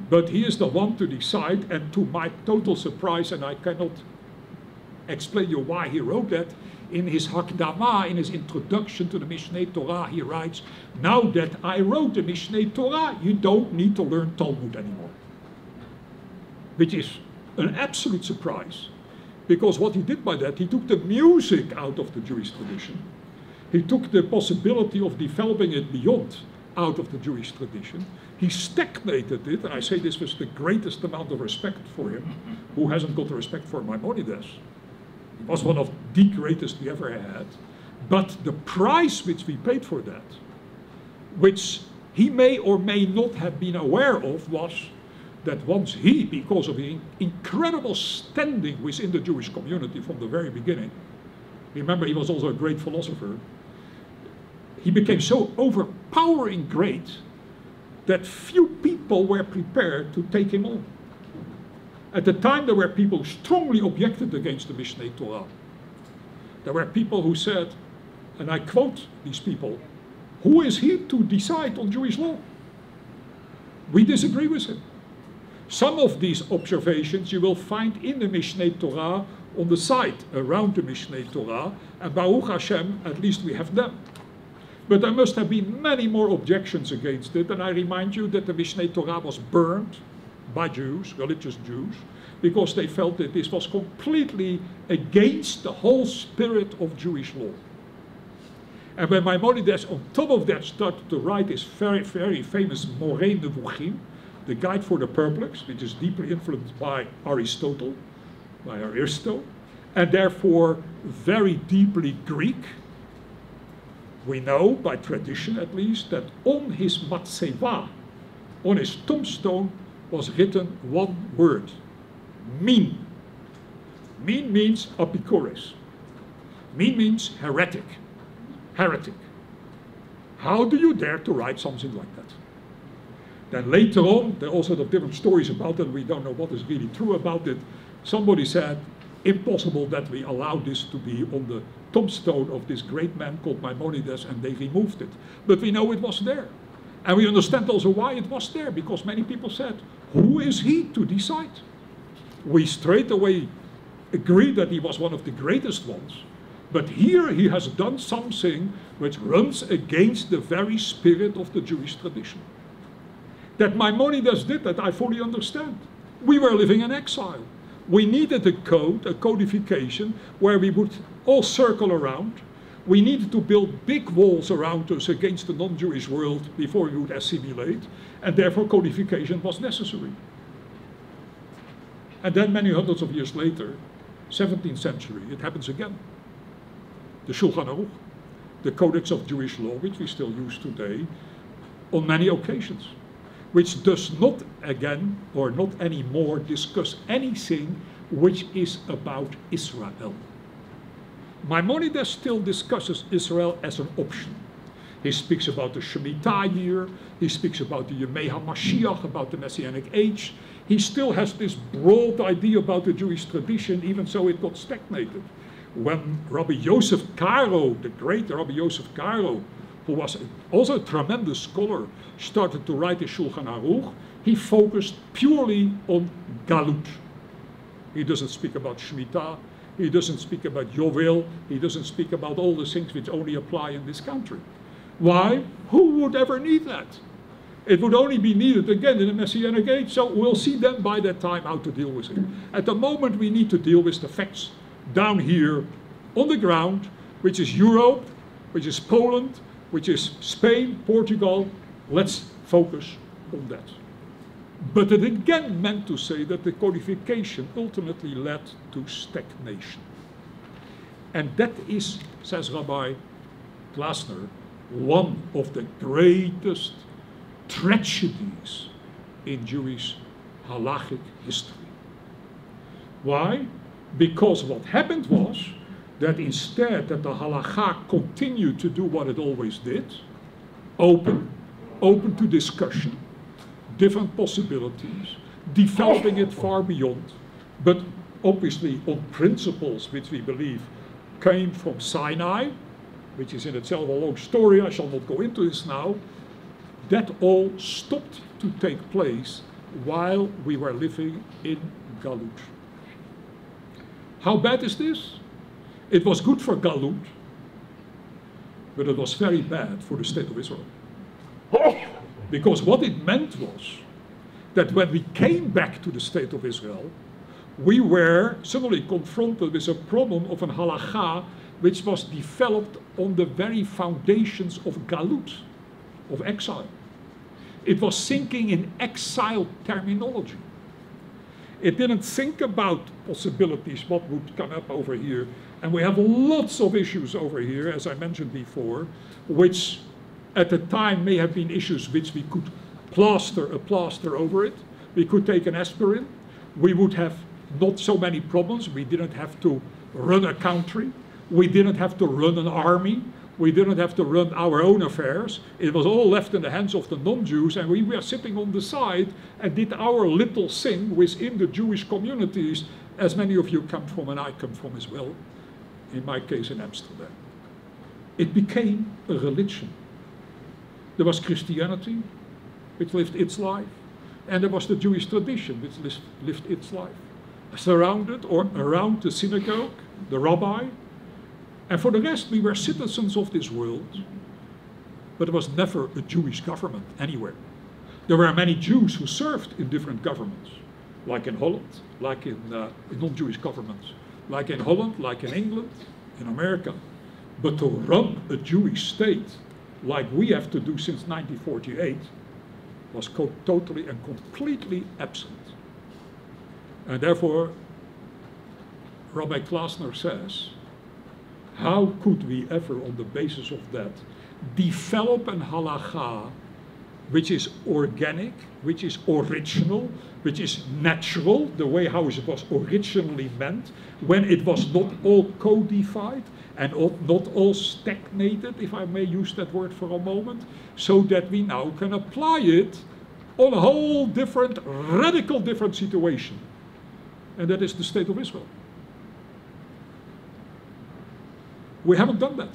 but he is the one to decide, and to my total surprise, and I cannot explain you why he wrote that, in his Hakdama, in his introduction to the Mishneh Torah, he writes, now that I wrote the Mishneh Torah, you don't need to learn Talmud anymore. Which is an absolute surprise. Because what he did by that, he took the music out of the Jewish tradition. He took the possibility of developing it beyond out of the Jewish tradition. He stagnated it, and I say this with the greatest amount of respect for him, who hasn't got the respect for Maimonides. He was one of the greatest we ever had. But the price which we paid for that, which he may or may not have been aware of, was that once he, because of the incredible standing within the Jewish community from the very beginning, remember he was also a great philosopher, he became so overpowering great that few people were prepared to take him on. At the time, there were people who strongly objected against the Mishneh Torah. There were people who said, and I quote these people, who is he to decide on Jewish law? We disagree with him. Some of these observations you will find in the Mishneh Torah on the side around the Mishneh Torah, and Baruch Hashem, at least we have them. But there must have been many more objections against it, and I remind you that the Mishneh Torah was burned by Jews, religious Jews, because they felt that this was completely against the whole spirit of Jewish law. And when Maimonides on top of that started to write his very, very famous Moreh Nevuchim, the Guide for the Perplexed, which is deeply influenced by Aristotle, by Aristo, and therefore very deeply Greek. We know, by tradition at least, that on his matseva, on his tombstone, was written one word, min. Min means apikores. Min means heretic. Heretic. How do you dare to write something like that? Then later on, there are all sorts of different stories about it. We don't know what is really true about it. Somebody said, impossible that we allow this to be on the tombstone of this great man called Maimonides, and they removed it. But we know it was there. And we understand also why it was there, because many people said, who is he to decide? We straight away agree that he was one of the greatest ones, but here he has done something which runs against the very spirit of the Jewish tradition. That Maimonides did that, I fully understand. We were living in exile. We needed a code, a codification, where we would all circle around. We needed to build big walls around us against the non-Jewish world before we would assimilate, and therefore codification was necessary. And then many hundreds of years later, 17th century, it happens again. The Shulchan Aruch, the Codex of Jewish Law, which we still use today, on many occasions, which does not again, or not anymore, discuss anything which is about Israel. Maimonides still discusses Israel as an option. He speaks about the Shemitah year, he speaks about the Yemei HaMashiach, about the Messianic age. He still has this broad idea about the Jewish tradition, even so it got stagnated. When Rabbi Yosef Karo, the great Rabbi Yosef Karo, who was also a tremendous scholar, started to write the Shulchan Aruch, he focused purely on Galut. He doesn't speak about Shemitah, he doesn't speak about Yovel, he doesn't speak about all the things which only apply in this country. Why? Who would ever need that? It would only be needed again in the Messianic age, so we'll see then by that time how to deal with it. At the moment we need to deal with the facts down here on the ground, which is Europe, which is Poland, which is Spain, Portugal. Let's focus on that. But it again meant to say that the codification ultimately led to stagnation. And that is, says Rabbi Glassman, one of the greatest tragedies in Jewish halachic history. Why? Because what happened was that instead that the halakha continued to do what it always did, open to discussion, different possibilities, developing it far beyond, but obviously on principles which we believe came from Sinai, which is in itself a long story, I shall not go into this now. That all stopped to take place while we were living in Galut. How bad is this? It was good for Galut, but it was very bad for the state of Israel. Because what it meant was that when we came back to the state of Israel, we were suddenly confronted with a problem of an halakha which was developed on the very foundations of Galut, of exile. It was thinking in exile terminology. It didn't think about possibilities, what would come up over here. And we have lots of issues over here, as I mentioned before, which at the time may have been issues which we could plaster a plaster over it. We could take an aspirin. We would have not so many problems. We didn't have to run a country. We didn't have to run an army. We didn't have to run our own affairs. It was all left in the hands of the non-Jews, and we were sitting on the side and did our little thing within the Jewish communities, as many of you come from and I come from as well, in my case in Amsterdam. It became a religion. There was Christianity, which lived its life, and there was the Jewish tradition, which lived its life. Surrounded or around the synagogue, the rabbi, and for the rest, we were citizens of this world, but there was never a Jewish government anywhere. There were many Jews who served in different governments, like in Holland, like in non-Jewish governments, like in Holland, like in England, in America. But to run a Jewish state, like we have to do since 1948, was totally and completely absent. And therefore, Rabbi Glassman says, how could we ever, on the basis of that, develop an halakha which is organic, which is original, which is natural, the way how it was originally meant, when it was not all codified and not all stagnated, if I may use that word for a moment, so that we now can apply it on a whole different, radical different situation. And that is the state of Israel. We haven't done that.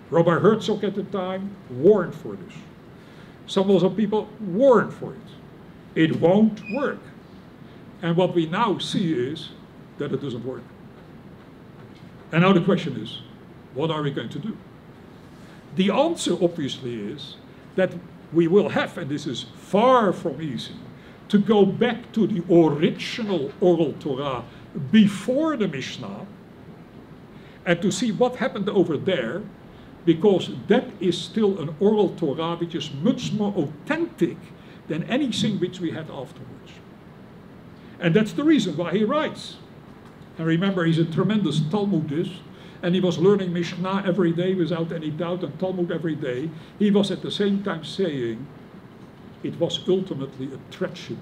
Rabbi Herzog at the time warned for this. Some other people warned for it. It won't work. And what we now see is that it doesn't work. And now the question is, what are we going to do? The answer obviously is that we will have, and this is far from easy, to go back to the original oral Torah before the Mishnah and to see what happened over there, because that is still an oral Torah which is much more authentic than anything which we had afterwards. And that's the reason why he writes. And remember, he's a tremendous Talmudist, and he was learning Mishnah every day without any doubt, and Talmud every day. He was at the same time saying it was ultimately a tragedy,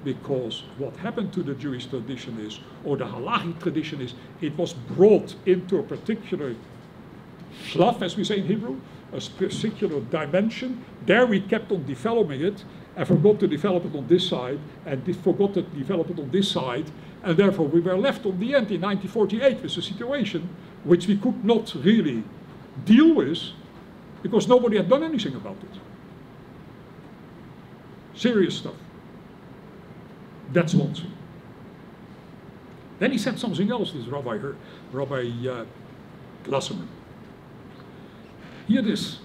because what happened to the Jewish tradition is, or the halachic tradition is, it was brought into a particular shlav, as we say in Hebrew, a particular dimension. There we kept on developing it, and forgot to develop it on this side, and forgot to develop it on this side, and therefore we were left on the end in 1948 with a situation which we could not really deal with, because nobody had done anything about it. Serious stuff. That's one thing. Then he said something else, this Rabbi Glassman. Hear this.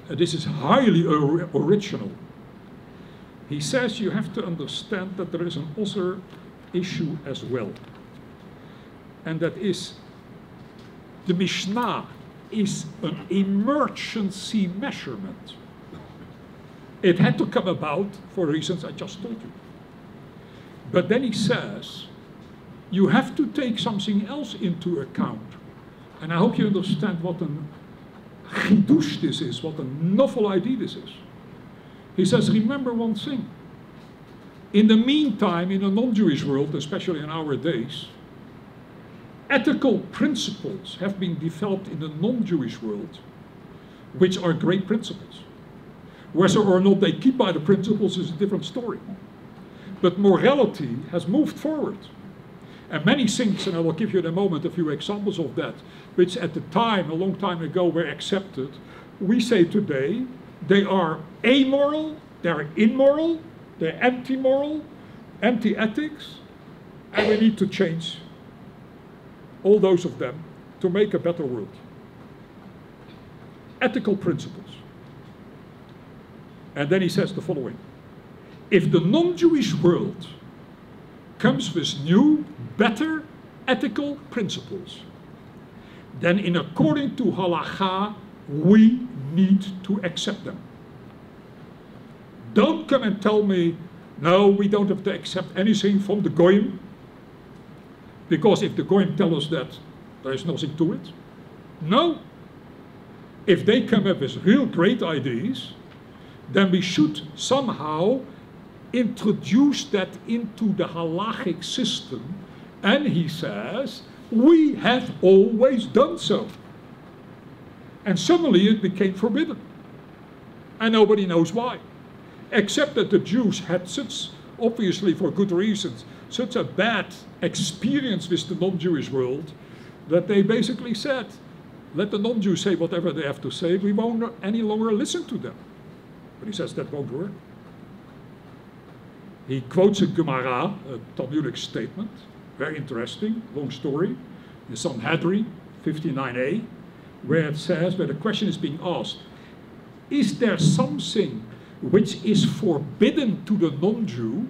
This is highly original. He says you have to understand that there is an other issue as well. And that is, the Mishnah is an emergency measurement. It had to come about for reasons I just told you. But then he says, you have to take something else into account. And I hope you understand what a chidush this is, what a novel idea this is. He says, remember one thing. In the meantime, in a non-Jewish world, especially in our days, ethical principles have been developed in the non-Jewish world, which are great principles. Whether or not they keep by the principles is a different story. But morality has moved forward. And many things, and I will give you in a moment a few examples of that, which at the time, a long time ago, were accepted, we say today they are amoral, they're immoral, they're anti-moral, anti-ethics, and we need to change all those of them to make a better world. Ethical principles. And then he says the following. If the non-Jewish world comes with new, better ethical principles, then in according to halakha, we need to accept them. Don't come and tell me, no, we don't have to accept anything from the Goyim, because if the Goyim tell us that, there is nothing to it. No. If they come up with real great ideas, then we should somehow introduce that into the halachic system. And he says, we have always done so. And suddenly it became forbidden. And nobody knows why. Except that the Jews had such, obviously for good reasons, such a bad experience with the non-Jewish world, that they basically said, let the non-Jews say whatever they have to say, we won't any longer listen to them. But he says that won't work. He quotes a Gemara, a Talmudic statement, very interesting, long story, in Sanhedrin 59a, where it says, where the question is being asked, is there something which is forbidden to the non-Jew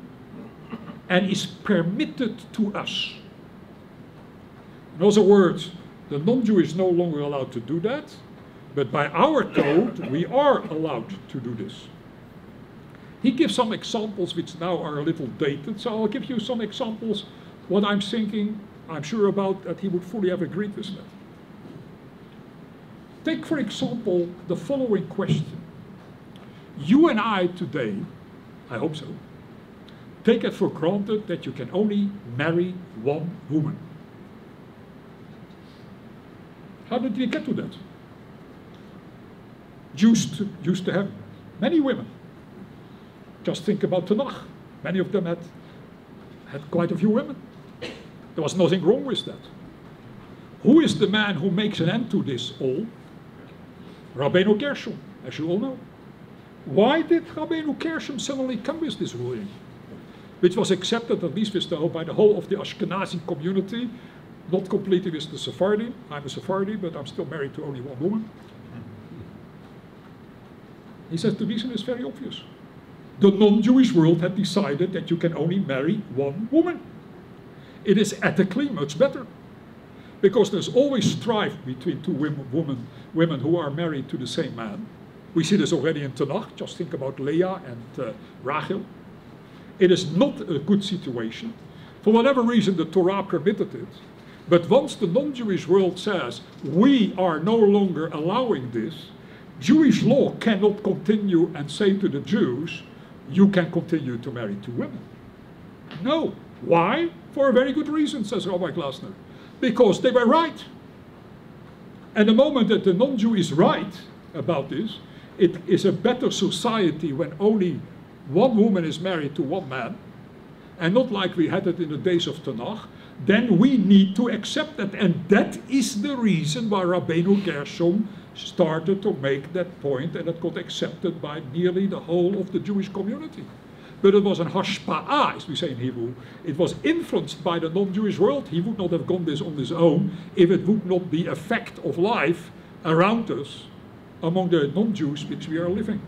and is permitted to us? In other words, the non-Jew is no longer allowed to do that, but by our code, we are allowed to do this. He gives some examples which now are a little dated, so I'll give you some examples, what I'm thinking, I'm sure about, that he would fully have agreed with that. Take, for example, the following question. You and I today, I hope so, take it for granted that you can only marry one woman. How did we get to that? Jews used to have many women. Just think about Tanakh. Many of them had quite a few women. There was nothing wrong with that. Who is the man who makes an end to this all? Rabbeinu Gershom, as you all know. Why did Rabbeinu Gershom suddenly come with this ruling? Which was accepted, at least by the whole of the Ashkenazi community, not completely with the Sephardi. I'm a Sephardi, but I'm still married to only one woman. He says the reason is very obvious. The non-Jewish world had decided that you can only marry one woman. It is ethically much better. Because there's always strife between two women who are married to the same man. We see this already in Tanakh. Just think about Leah and Rachel. It is not a good situation. For whatever reason, the Torah permitted it. But once the non-Jewish world says, we are no longer allowing this, Jewish law cannot continue and say to the Jews, you can continue to marry two women. No. Why? For a very good reason, says Rabbi Glassman. Because they were right. And the moment that the non-Jew is right about this, it is a better society when only one woman is married to one man, and not like we had it in the days of Tanakh, then we need to accept that. And that is the reason why Rabbeinu Gershom started to make that point, and it got accepted by nearly the whole of the Jewish community. But it was an hashpa'ah, as we say in Hebrew. It was influenced by the non-Jewish world. He would not have gone this on his own if it would not be a fact of life around us among the non-Jews which we are living.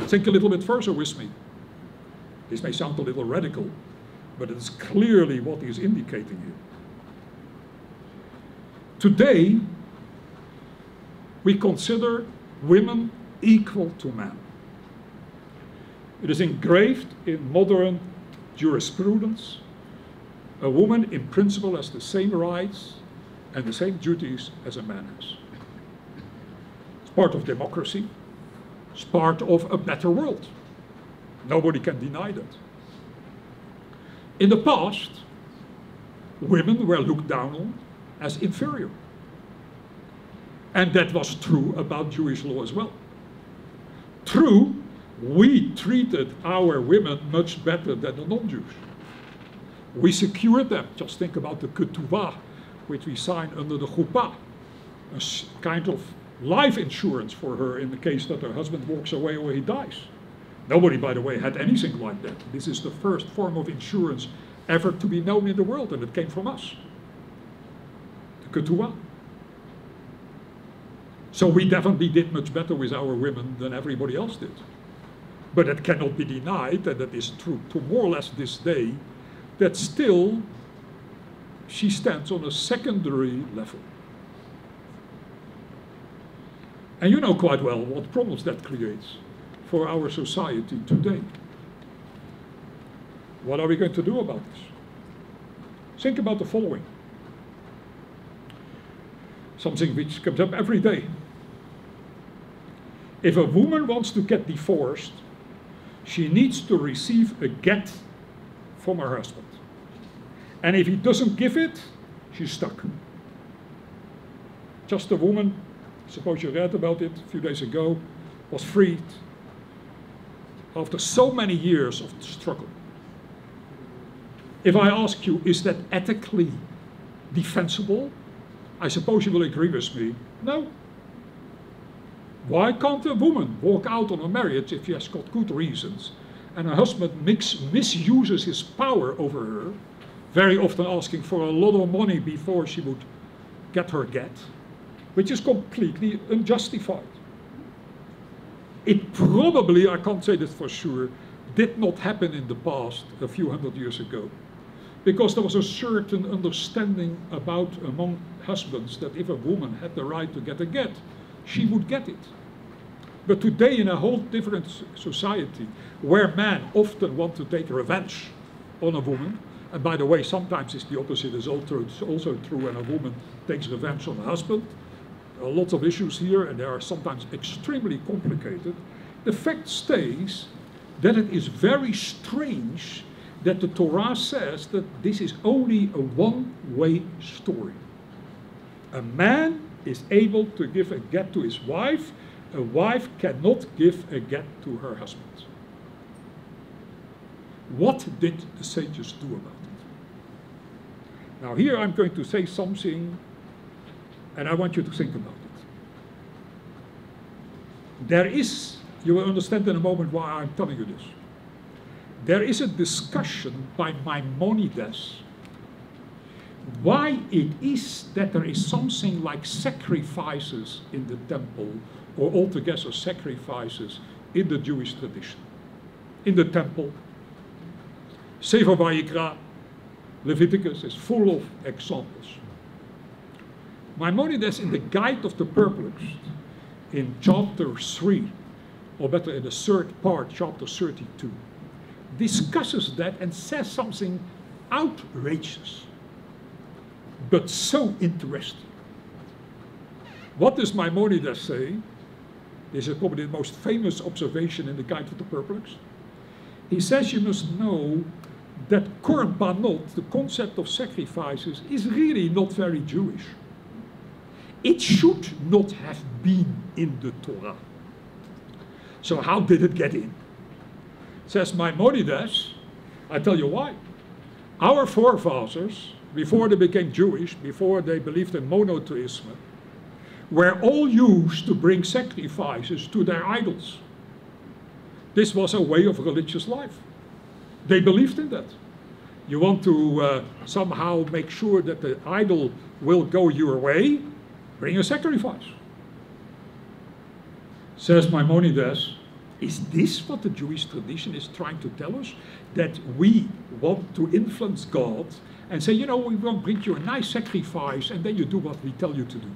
Think a little bit further with me. This may sound a little radical, but it's clearly what he is indicating here. Today, we consider women equal to men. It is engraved in modern jurisprudence. A woman in principle has the same rights and the same duties as a man has. It's part of democracy. It's part of a better world. Nobody can deny that. In the past, women were looked down on as inferior. And that was true about Jewish law as well. True, we treated our women much better than the non-Jews. We secured them. Just think about the ketuvah, which we signed under the chuppah, a kind of life insurance for her in the case that her husband walks away or he dies. Nobody, by the way, had anything like that. This is the first form of insurance ever to be known in the world, and it came from us. The ketuvah. So we definitely did much better with our women than everybody else did. But it cannot be denied, and that is true to more or less this day, that still she stands on a secondary level. And you know quite well what problems that creates for our society today. What are we going to do about this? Think about the following. Something which comes up every day. If a woman wants to get divorced, she needs to receive a get from her husband. And if he doesn't give it, she's stuck. Just a woman, suppose you read about it a few days ago, was freed after so many years of struggle. If I ask you, is that ethically defensible? I suppose you will agree with me. No. Why can't a woman walk out on a marriage if she has got good reasons and her husband misuses his power over her, very often asking for a lot of money before she would get her get, which is completely unjustified. It probably, I can't say this for sure, did not happen in the past a few hundred years ago, because there was a certain understanding among husbands that if a woman had the right to get a get, she would get it. But today, in a whole different society, where men often want to take revenge on a woman, and by the way, sometimes it's the opposite is also true when a woman takes revenge on a husband. There are lots of issues here, and they are sometimes extremely complicated. The fact stays that it is very strange that the Torah says that this is only a one-way story. A man is able to give a get to his wife. A wife cannot give a get to her husband. What did the sages do about it? Now here I'm going to say something, and I want you to think about it. There is, you will understand in a moment why I'm telling you this. There is a discussion by Maimonides why it is that there is something like sacrifices in the temple, or altogether sacrifices in the Jewish tradition. In the temple, Sefer Vayikra, Leviticus is full of examples. Maimonides in the Guide of the Perplexed, in chapter 3, or better in the third part, chapter 32, discusses that and says something outrageous, but so interesting. What does Maimonides say? This is probably the most famous observation in the Guide of the Perplexed. He says you must know that korbanot, the concept of sacrifices, is really not very Jewish. It should not have been in the Torah. So how did it get in? Says Maimonides, I tell you why. Our forefathers, before they became Jewish, before they believed in monotheism, were all used to bring sacrifices to their idols. This was a way of religious life. They believed in that. You want to somehow make sure that the idol will go your way, bring a sacrifice. Says Maimonides, is this what the Jewish tradition is trying to tell us? That we want to influence God and say, you know, we won't bring you a nice sacrifice and then you do what we tell you to do.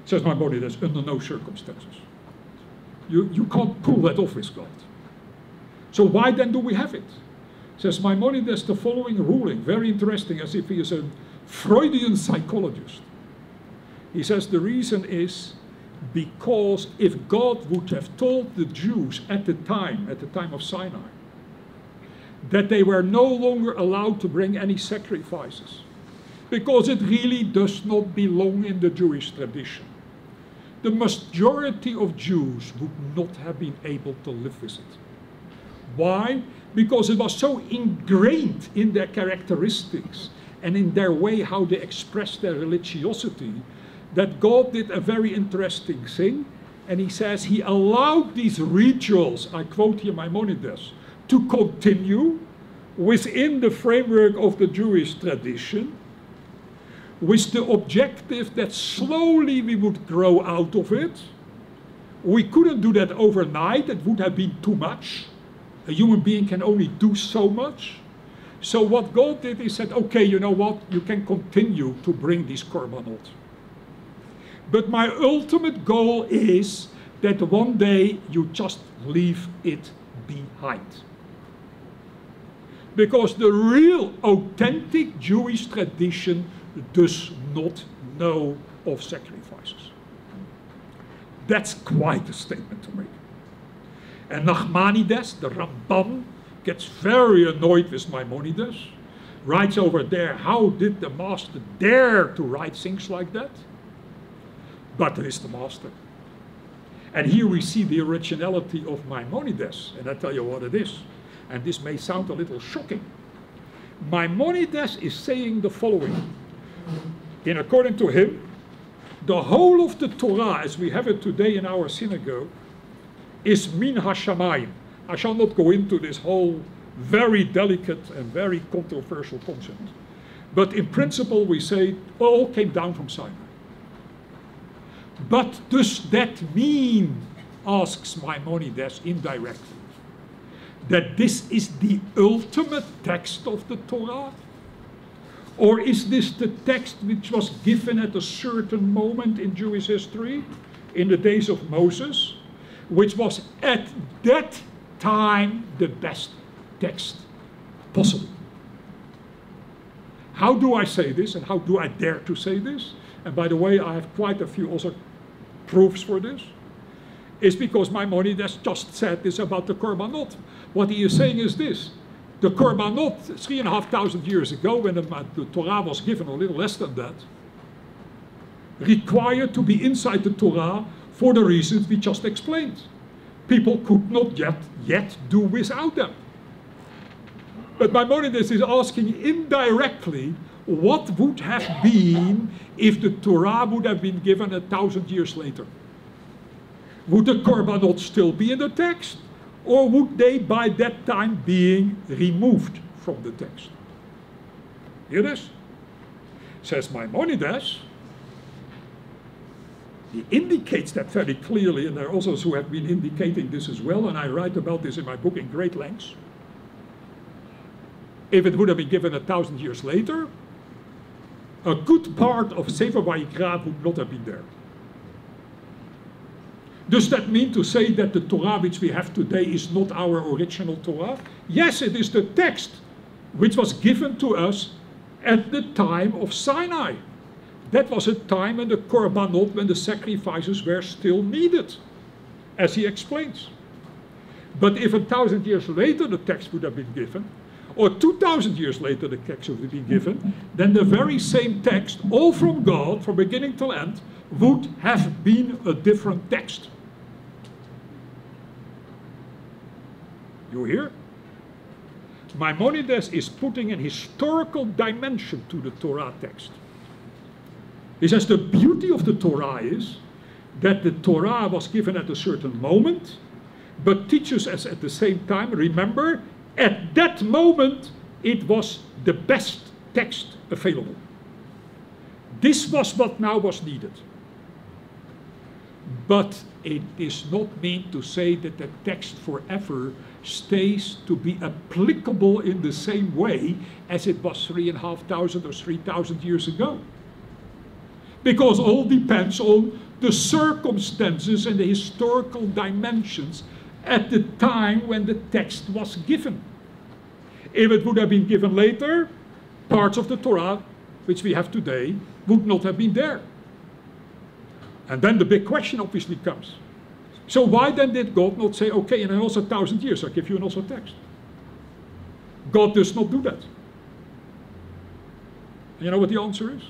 Says Maimonides, under no circumstances. You can't pull that off with God. So why then do we have it? Says Maimonides the following ruling, very interesting, as if he is a Freudian psychologist. He says the reason is because if God would have told the Jews at the time of Sinai, that they were no longer allowed to bring any sacrifices, because it really does not belong in the Jewish tradition, the majority of Jews would not have been able to live with it. Why? Because it was so ingrained in their characteristics and in their way how they express their religiosity, that God did a very interesting thing, and he says he allowed these rituals, I quote here Maimonides, to continue within the framework of the Jewish tradition, with the objective that slowly we would grow out of it. We couldn't do that overnight, it would have been too much. A human being can only do so much. So what God did, he said, okay, you know what, you can continue to bring these korbanot. But my ultimate goal is that one day you just leave it behind. Because the real authentic Jewish tradition does not know of sacrifices. That's quite a statement to make. And Nachmanides, the Ramban, gets very annoyed with Maimonides, writes over there, how did the master dare to write things like that? But there is the master. And here we see the originality of Maimonides, and I tell you what it is. And this may sound a little shocking. Maimonides is saying the following. According to him, the whole of the Torah, as we have it today in our synagogue, is min hashamayim. I shall not go into this whole very delicate and very controversial concept. But in principle, we say all came down from Sinai. But does that mean, asks Maimonides indirectly, that this is the ultimate text of the Torah? Or is this the text which was given at a certain moment in Jewish history, in the days of Moses, which was at that time the best text possible. How do I say this, and how do I dare to say this? And by the way, I have quite a few also proofs for this. It's because Maimonides just said this about the Korbanot. What he is saying is this: the Korbanot, 3,500 years ago, when the Torah was given, or a little less than that, required to be inside the Torah for the reasons we just explained. People could not yet do without them. But Maimonides is asking indirectly, what would have been if the Torah would have been given 1,000 years later? Would the Korbanot still be in the text? Or would they by that time being removed from the text? Hear this? Says Maimonides. He indicates that very clearly, and there are others who have been indicating this as well, and I write about this in my book in great lengths. If it would have been given 1,000 years later, a good part of Sefer Vayikra would not have been there. Does that mean to say that the Torah which we have today is not our original Torah? Yes, it is the text which was given to us at the time of Sinai. That was a time when the Korbanot, when the sacrifices were still needed, as he explains. But if 1,000 years later the text would have been given, or 2,000 years later the text would have been given, then the very same text, all from God, from beginning till end, would have been a different text. You hear? Maimonides is putting an historical dimension to the Torah text. He says the beauty of the Torah is that the Torah was given at a certain moment, but teaches us at the same time, remember, at that moment it was the best text available. This was what now was needed. But it is not meant to say that the text forever stays to be applicable in the same way as it was 3,500 or 3,000 years ago. Because all depends on the circumstances and the historical dimensions at the time when the text was given. If it would have been given later, parts of the Torah, which we have today, would not have been there. And then the big question obviously comes. So why then did God not say, okay, in also 1,000 years I'll give you an also text? God does not do that. And you know what the answer is?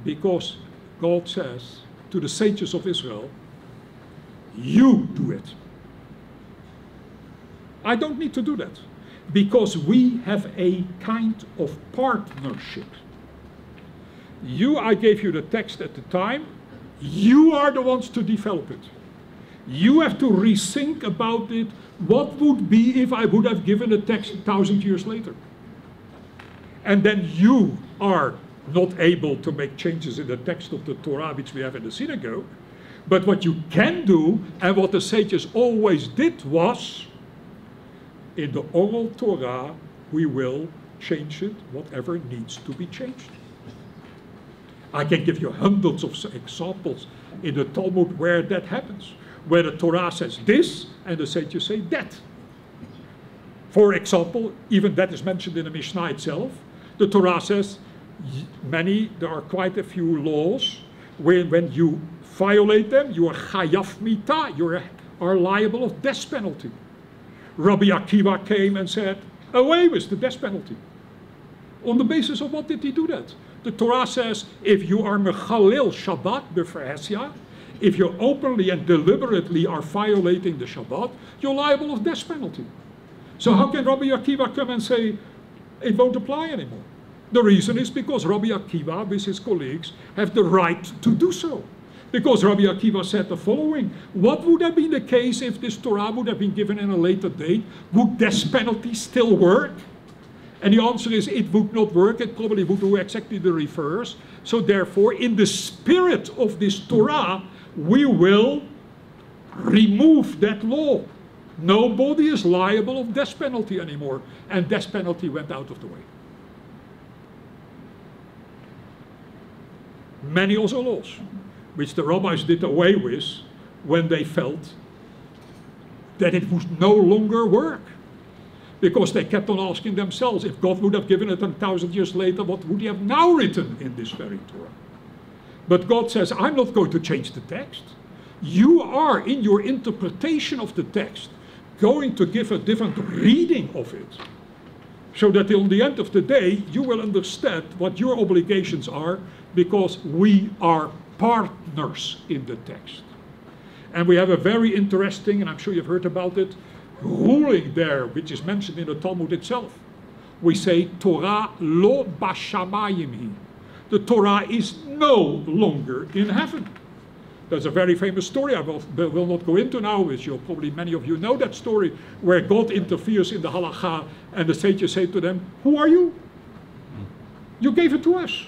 Because God says to the sages of Israel, you do it. I don't need to do that. Because we have a kind of partnership. I gave you the text at the time. You are the ones to develop it. You have to rethink about it. What would be if I would have given a text 1,000 years later? And then you are not able to make changes in the text of the Torah which we have in the synagogue. But what you can do, and what the sages always did, was in the oral Torah we will change it, whatever needs to be changed. I can give you hundreds of examples in the Talmud where that happens, where the Torah says this and the sages say that. For example, even that is mentioned in the Mishnah itself. The Torah says there are quite a few laws where when you violate them, you are chayav mita, you are liable of death penalty. Rabbi Akiva came and said, away with the death penalty. On the basis of what did he do that? The Torah says, if you are mechalel Shabbat b'ferhesia, if you openly and deliberately are violating the Shabbat, you're liable of death penalty. So how can Rabbi Akiva come and say, it won't apply anymore? The reason is because Rabbi Akiva, with his colleagues, have the right to do so. Because Rabbi Akiva said the following: what would have been the case if this Torah would have been given in a later date? Would death penalty still work? And the answer is it would not work. It probably would do exactly the reverse. So therefore, in the spirit of this Torah, we will remove that law. Nobody is liable of death penalty anymore. And death penalty went out of the way. Many also laws, which the rabbis did away with, when they felt that it would no longer work. Because they kept on asking themselves, if God would have given it 1,000 years later, what would he have now written in this very Torah? But God says, I'm not going to change the text. You are, in your interpretation of the text, going to give a different reading of it. So that on the end of the day, you will understand what your obligations are, because we are partners in the text. And we have a very interesting, and I'm sure you've heard about it, ruling there, which is mentioned in the Talmud itself. We say, Torah lo bashamayim hi. The Torah is no longer in heaven. There's a very famous story I will not go into now, which probably many of you know that story, where God interferes in the halakha, and the sages say to them, who are you? You gave it to us.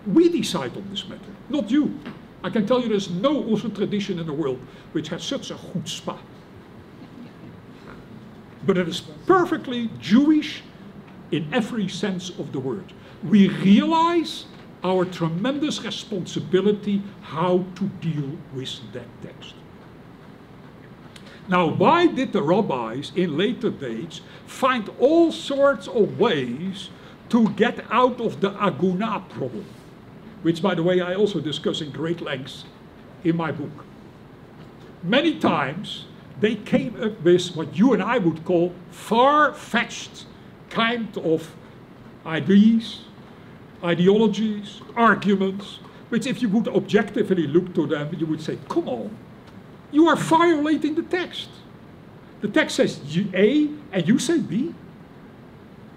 We decide on this matter, not you. I can tell you there's no also tradition in the world which has such a chutzpah. But it is perfectly Jewish in every sense of the word. We realize our tremendous responsibility how to deal with that text. Now, why did the rabbis in later days find all sorts of ways to get out of the aguna problem? Which, by the way, I also discuss in great lengths in my book. Many times, they came up with what you and I would call far-fetched kind of ideas, ideologies, arguments, which if you would objectively look to them, you would say, come on, you are violating the text. The text says A and you say B.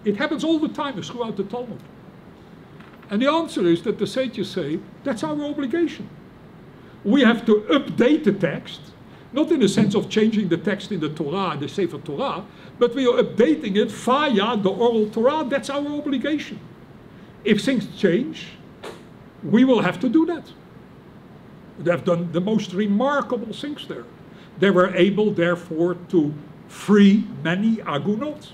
It happens all the time throughout the Talmud. And the answer is that the sages say, that's our obligation. We have to update the text, not in the sense of changing the text in the Torah, the Sefer Torah, but we are updating it via the oral Torah. That's our obligation. If things change, we will have to do that. They have done the most remarkable things there. They were able, therefore, to free many agunot.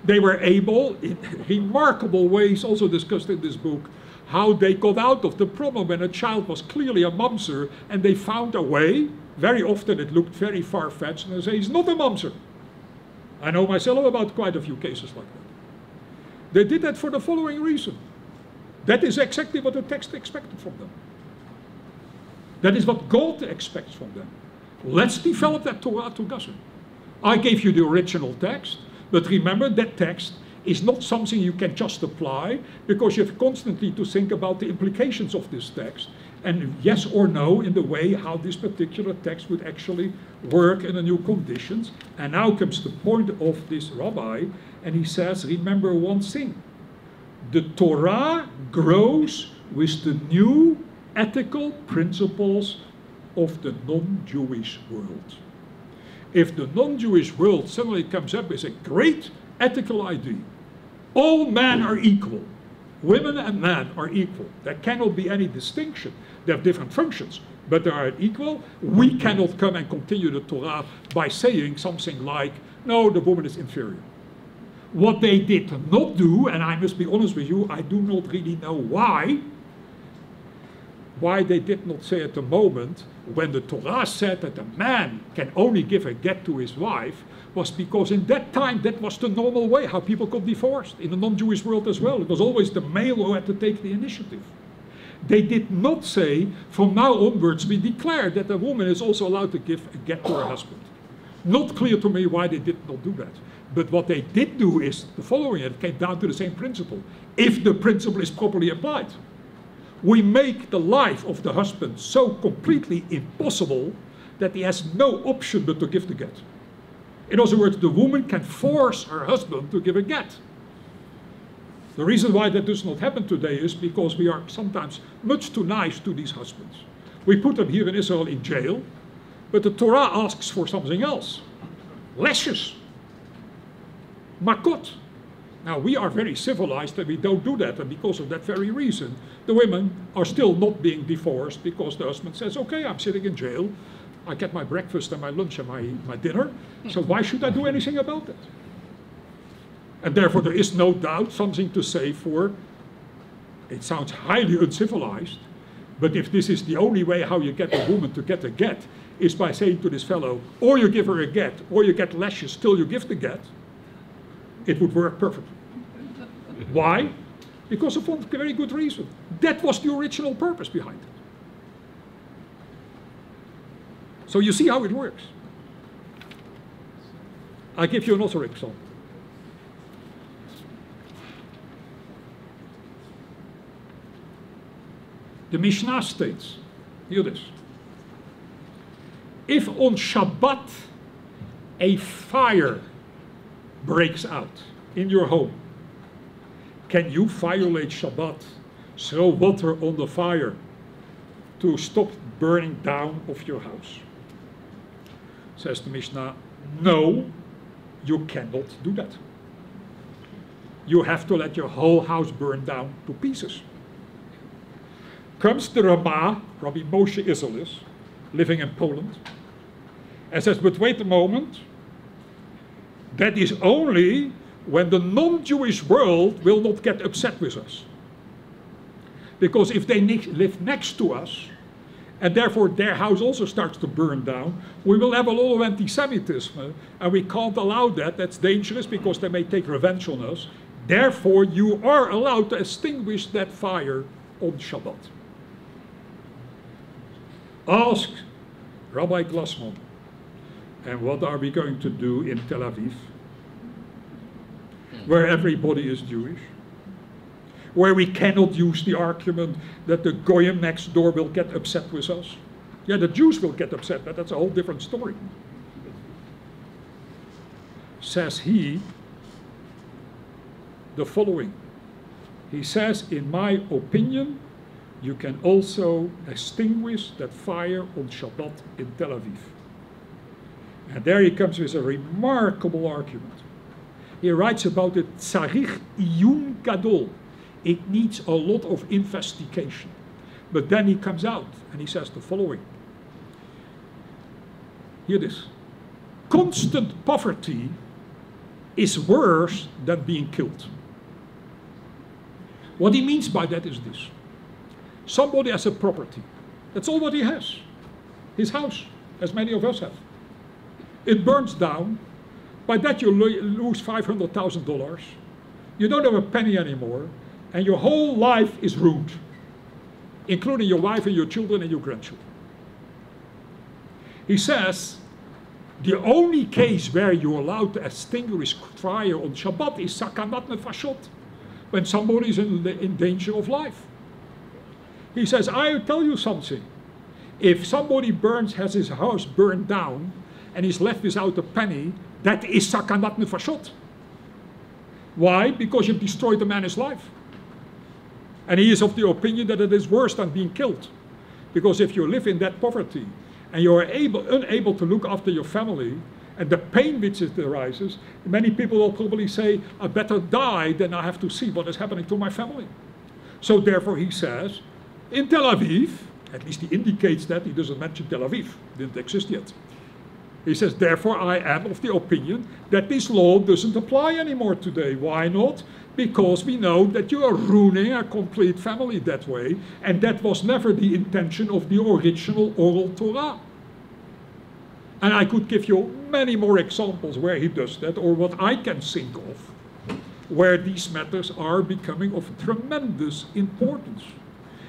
They were able, in remarkable ways, also discussed in this book, how they got out of the problem when a child was clearly a mamzer, and they found a way. Very often it looked very far-fetched, and they say, he's not a mamzer. I know myself about quite a few cases like that. They did that for the following reason. That is exactly what the text expected from them. That is what God expects from them. Let's develop that Torah together. I gave you the original text, but remember that text is not something you can just apply, because you have constantly to think about the implications of this text, and yes or no in the way how this particular text would actually work in the new conditions. And now comes the point of this rabbi, and he says, remember one thing. The Torah grows with the new ethical principles of the non-Jewish world. If the non-Jewish world suddenly comes up with a great ethical idea, all men are equal, women and men are equal, there cannot be any distinction, they have different functions, but they are equal, we cannot come and continue the Torah by saying something like, no, the woman is inferior. What they did not do, and I must be honest with you, I do not really know why they did not say at the moment, when the Torah said that a man can only give a get to his wife, was because in that time that was the normal way how people got divorced, in the non-Jewish world as well. It was always the male who had to take the initiative. They did not say, from now onwards we declare that a woman is also allowed to give a get to her husband. Not clear to me why they did not do that. But what they did do is the following, it came down to the same principle. If the principle is properly applied, we make the life of the husband so completely impossible that he has no option but to give the get. In other words, the woman can force her husband to give a get. The reason why that does not happen today is because we are sometimes much too nice to these husbands. We put them here in Israel in jail, but the Torah asks for something else. Lashes. Makot. Now, we are very civilized and we don't do that, and because of that very reason, the women are still not being divorced because the husband says, okay, I'm sitting in jail, I get my breakfast and my lunch and my dinner, so why should I do anything about that? And therefore there is no doubt something to say for, it sounds highly uncivilized, but if this is the only way how you get a woman to get a get, is by saying to this fellow, or you give her a get, or you get lashes till you give the get, it would work perfectly. Why? Because of one very good reason. That was the original purpose behind it. So you see how it works. I'll give you another example. The Mishnah states, hear this. If on Shabbat a fire breaks out in your home, can you violate Shabbat, throw water on the fire to stop burning down of your house? Says the Mishnah, no, you cannot do that. You have to let your whole house burn down to pieces. Comes the Rabbi Moshe Isserles, living in Poland, and says, but wait a moment, that is only when the non-Jewish world will not get upset with us. Because if they live next to us, and therefore their house also starts to burn down, we will have a lot of anti-Semitism, and we can't allow that. That's dangerous because they may take revenge on us. Therefore, you are allowed to extinguish that fire on Shabbat. Ask Rabbi Glassman, and what are we going to do in Tel Aviv, where everybody is Jewish, where we cannot use the argument that the Goyim next door will get upset with us? Yeah, the Jews will get upset, but that's a whole different story. Says he the following. He says, in my opinion, you can also extinguish that fire on Shabbat in Tel Aviv. And there he comes with a remarkable argument. He writes about it, Tzarich iyun gadol. It needs a lot of investigation. But then he comes out and he says the following. Hear this. Constant poverty is worse than being killed. What he means by that is this. Somebody has a property. That's all what he has. His house, as many of us have. It burns down. By that you lose $500,000. You don't have a penny anymore. And your whole life is ruined. Including your wife and your children and your grandchildren. He says, the only case where you're allowed to extinguish fire on Shabbat is sakanat nefashot. When somebody is in danger of life. He says, I'll tell you something. If somebody has his house burned down and he's left without a penny, that is sakanat nefashot. Why? Because you've destroyed a man's life. And he is of the opinion that it is worse than being killed. Because if you live in that poverty and you are unable to look after your family, and the pain which it arises, many people will probably say, I better die than I have to see what is happening to my family. So therefore he says, in Tel Aviv, at least he indicates that, he doesn't mention Tel Aviv, didn't exist yet. He says, therefore I am of the opinion that this law doesn't apply anymore today. Why not? Because we know that you are ruining a complete family that way, and that was never the intention of the original oral Torah. And I could give you many more examples where he does that, or what I can think of, where these matters are becoming of tremendous importance.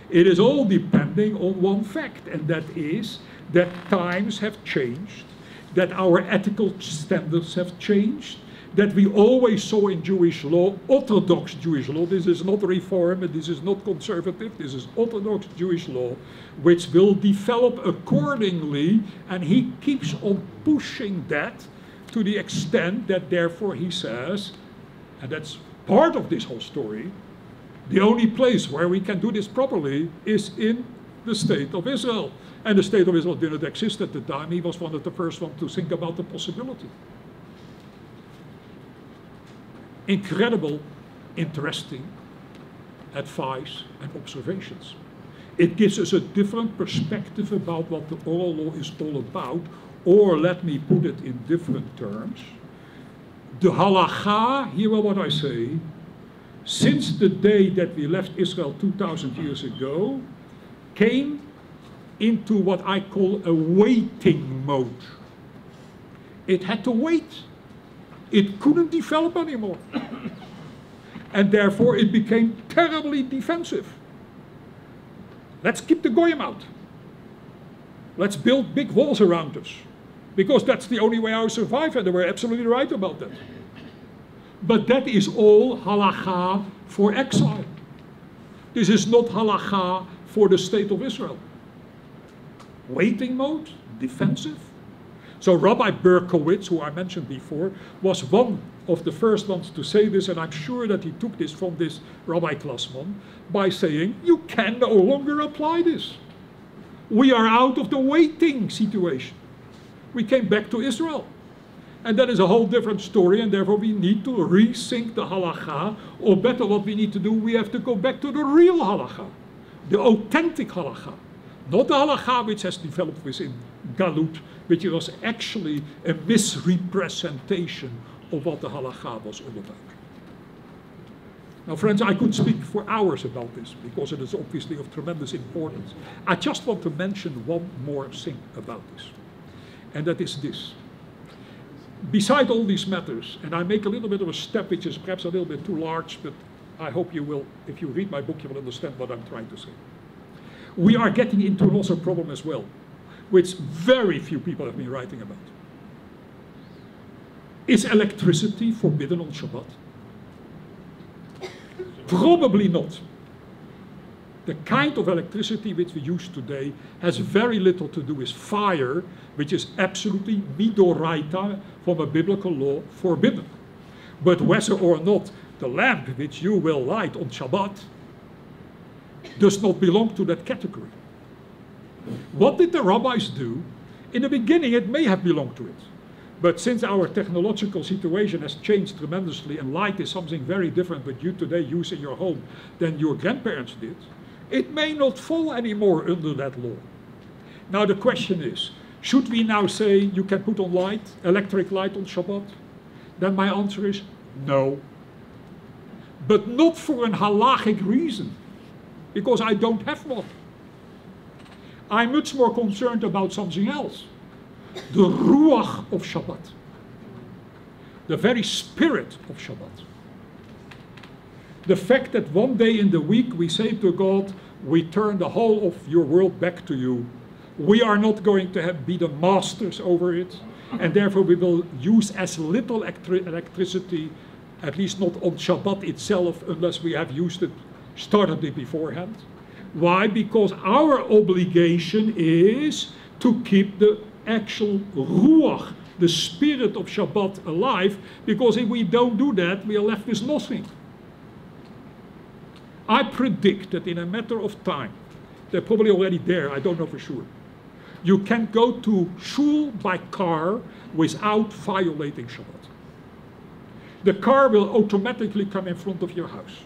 It is all depending on one fact, and that is that times have changed, that our ethical standards have changed, that we always saw in Jewish law, Orthodox Jewish law, this is not Reform, this is not conservative, this is Orthodox Jewish law, which will develop accordingly, and he keeps on pushing that to the extent that therefore he says, and that's part of this whole story, the only place where we can do this properly is in the state of Israel. And the state of Israel didn't exist at the time. He was one of the first ones to think about the possibility. Incredible, interesting advice and observations. It gives us a different perspective about what the oral law is all about, or let me put it in different terms. The halacha, hear what I say, since the day that we left Israel 2,000 years ago, came into what I call a waiting mode. It had to wait. It couldn't develop anymore. And therefore it became terribly defensive. Let's keep the goyim out. Let's build big walls around us. Because that's the only way I will survive, and they were absolutely right about that. But that is all halakha for exile. This is not halakha for the state of Israel. Waiting mode, defensive. So Rabbi Berkowitz, who I mentioned before, was one of the first ones to say this, and I'm sure that he took this from this Rabbi Glassman, by saying, you can no longer apply this. We are out of the waiting situation. We came back to Israel. And that is a whole different story, and therefore we need to rethink the halakha, or better what we need to do, we have to go back to the real halakha, the authentic halakha. Not the halakha which has developed within Galut, which was actually a misrepresentation of what the halakha was all about. Now friends, I could speak for hours about this, because it is obviously of tremendous importance. I just want to mention one more thing about this, and that is this. Beside all these matters, and I make a little bit of a step which is perhaps a little bit too large, but I hope you will, if you read my book, you will understand what I'm trying to say. We are getting into another problem as well, which very few people have been writing about. Is electricity forbidden on Shabbat? Probably not. The kind of electricity which we use today has very little to do with fire, which is absolutely midoraita, from a biblical law, forbidden. But whether or not the lamp which you will light on Shabbat does not belong to that category. What did the rabbis do? In the beginning it may have belonged to it. But since our technological situation has changed tremendously, and light is something very different what you today use in your home than your grandparents did, it may not fall anymore under that law. Now the question is, should we now say you can put on light, electric light on Shabbat? Then my answer is no. But not for an halachic reason, because I don't have one. I'm much more concerned about something else. The ruach of Shabbat. The very spirit of Shabbat. The fact that one day in the week we say to God, we turn the whole of your world back to you. We are not going to be the masters over it, and therefore we will use as little electricity, at least not on Shabbat itself, unless we have used it, started it beforehand. Why? Because our obligation is to keep the actual ruach, the spirit of Shabbat, alive, because if we don't do that, we are left with nothing. I predict that in a matter of time, they're probably already there, I don't know for sure, you can go to shul by car without violating Shabbat. The car will automatically come in front of your house.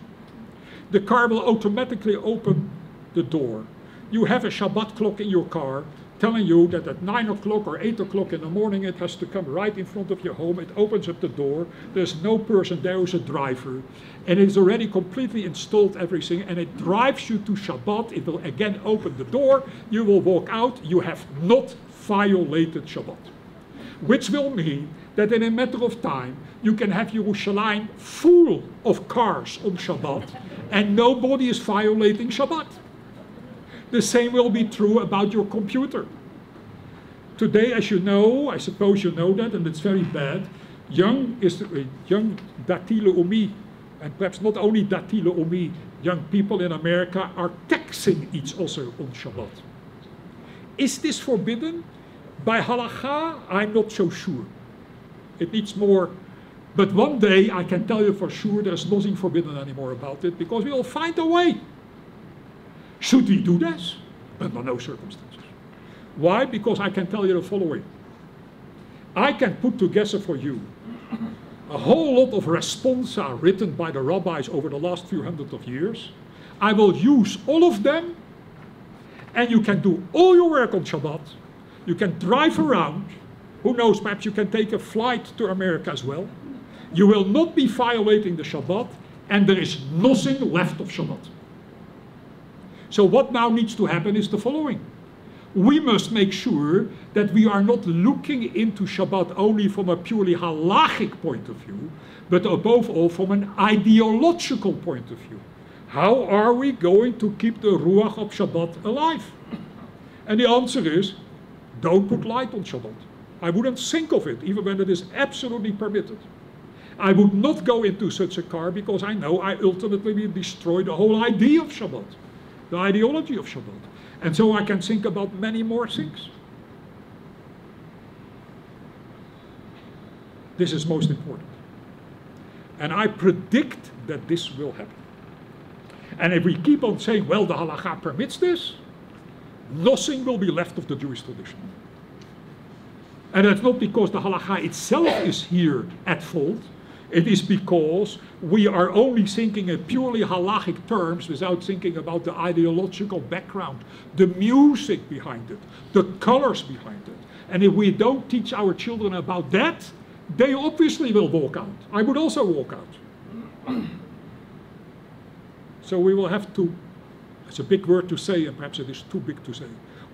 The car will automatically open the door. You have a Shabbat clock in your car telling you that at 9 o'clock or 8 o'clock in the morning it has to come right in front of your home. It opens up the door. There's no person there who's a driver. And it's already completely installed everything. And it drives you to Shabbat. It will again open the door. You will walk out. You have not violated Shabbat. Which will mean that in a matter of time you can have Yerushalayim full of cars on Shabbat and nobody is violating Shabbat. The same will be true about your computer. Today, as you know, I suppose you know that, and it's very bad, young Dati Leumi, and perhaps not only Dati Leumi, young people in America are texting each other on Shabbat. Is this forbidden? By halakha, I'm not so sure. It needs more. But one day, I can tell you for sure, there's nothing forbidden anymore about it, because we will find a way. Should we do this? Under no circumstances. Why? Because I can tell you the following. I can put together for you a whole lot of responsa written by the rabbis over the last few hundred of years. I will use all of them, and you can do all your work on Shabbat. You can drive around. Who knows, perhaps you can take a flight to America as well. You will not be violating the Shabbat, and there is nothing left of Shabbat. So what now needs to happen is the following. we must make sure that we are not looking into Shabbat only from a purely halachic point of view, but above all from an ideological point of view. How are we going to keep the Ruach of Shabbat alive? And the answer is, don't put light on Shabbat. I wouldn't think of it, even when it is absolutely permitted. I would not go into such a car because I know I ultimately will destroy the whole idea of Shabbat, the ideology of Shabbat. And so I can think about many more things. This is most important. And I predict that this will happen. And if we keep on saying, well, the halakha permits this, nothing will be left of the Jewish tradition. And that's not because the halakha itself is here at fault. It is because we are only thinking in purely halachic terms without thinking about the ideological background, the music behind it, the colors behind it. And if we don't teach our children about that, they obviously will walk out. I would also walk out. So we will have to, it's a big word to say, and perhaps it is too big to say,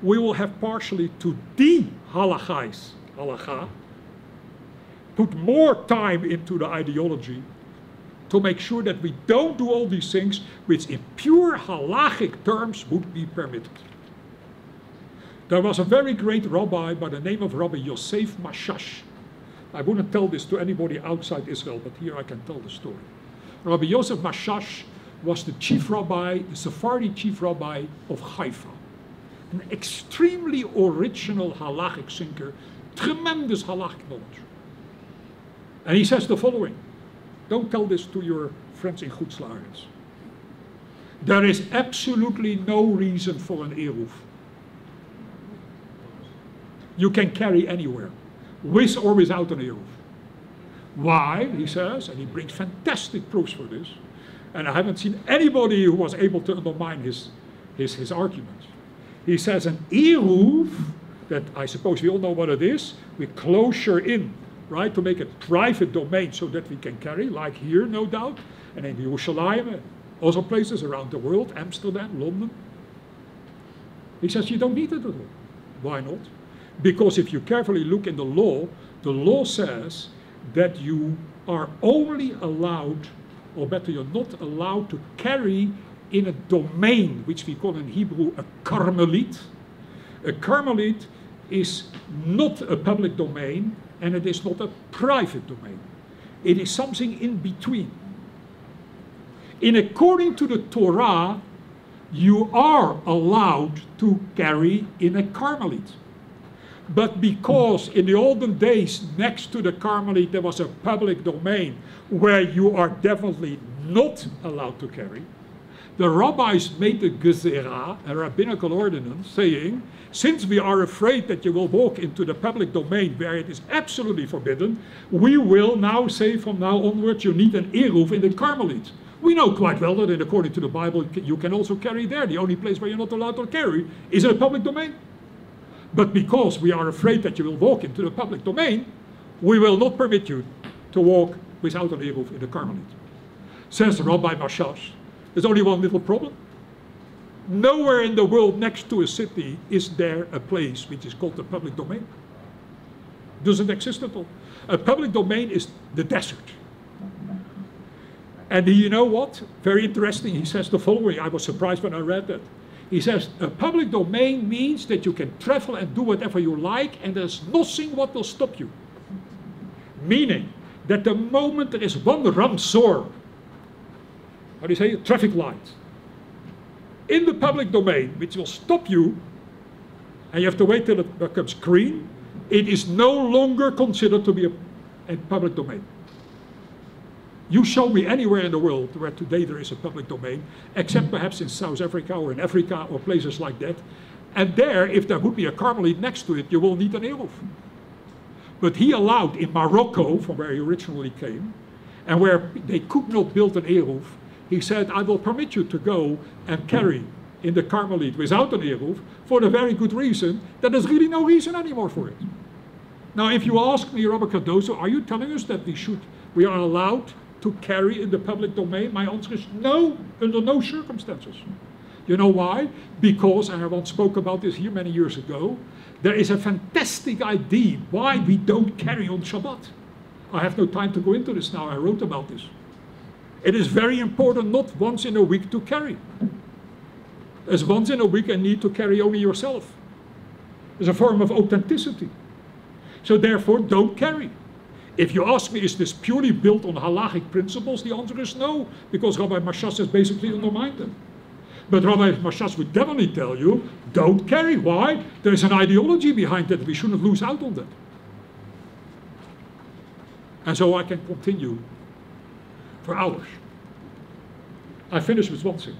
we will have partially to de-halachize halakha, put more time into the ideology to make sure that we don't do all these things which in pure halachic terms would be permitted. There was a very great rabbi by the name of Rabbi Yosef Mashash. I wouldn't tell this to anybody outside Israel, but here I can tell the story. Rabbi Yosef Mashash was the chief rabbi, the Sephardi chief rabbi of Haifa. An extremely original halachic thinker, tremendous halachic knowledge. And he says the following, don't tell this to your friends in Goedslaarens. There is absolutely no reason for an eruv. You can carry anywhere, with or without an eruv. Why, he says, and he brings fantastic proofs for this, and I haven't seen anybody who was able to undermine his arguments. He says an eruv, that I suppose we all know what it is, we closure in, right, to make a private domain so that we can carry, like here, no doubt, and in Jerusalem, also places around the world, Amsterdam, London. He says you don't need it at all. Why not? Because if you carefully look in the law says that you are only allowed, or better, you're not allowed to carry in a domain, which we call in Hebrew a Carmelite. A Carmelite is not a public domain, and it is not a private domain. It is something in between. According to the Torah, you are allowed to carry in a Carmelite. But because in the olden days, next to the Carmelite, there was a public domain where you are definitely not allowed to carry, the rabbis made a gezerah, a rabbinical ordinance, saying, since we are afraid that you will walk into the public domain where it is absolutely forbidden, we will now say from now onwards you need an eruv in the Carmelite. We know quite well that according to the Bible you can also carry there. The only place where you're not allowed to carry is in a public domain. But because we are afraid that you will walk into the public domain, we will not permit you to walk without an eruv in the Carmelite. Says Rabbi Mashash, there's only one little problem. Nowhere in the world next to a city is there a place which is called the public domain. Doesn't exist at all. A public domain is the desert. And you know what? Very interesting. He says the following. I was surprised when I read that. He says, a public domain means that you can travel and do whatever you like, and there's nothing what will stop you. Meaning that the moment there is one ramsor, how do you say, a traffic light, in the public domain, which will stop you, and you have to wait till it becomes green, it is no longer considered to be a public domain. You show me anywhere in the world where today there is a public domain, except perhaps in South Africa or in Africa or places like that. And there, if there would be a Carmelite next to it, you will need an eruv. But he allowed in Morocco, from where he originally came, and where they could not build an eruv, he said, I will permit you to go and carry in the Carmelite without an eruv for the very good reason that there's really no reason anymore for it. Now, if you ask me, Rabbi Cardozo, are you telling us that we are allowed to carry in the public domain? My answer is no, under no circumstances. You know why? Because, and I once spoke about this here many years ago, there is a fantastic idea why we don't carry on Shabbat. I have no time to go into this now, I wrote about this. It is very important not once in a week to carry. As once in a week a need to carry only yourself. It's a form of authenticity. So therefore, don't carry. If you ask me, is this purely built on halachic principles? The answer is no, because Rabbi Mashas has basically undermined them. But Rabbi Mashas would definitely tell you, don't carry. Why? There's an ideology behind it. We shouldn't lose out on that. And so I can continue for hours. I finish with one thing,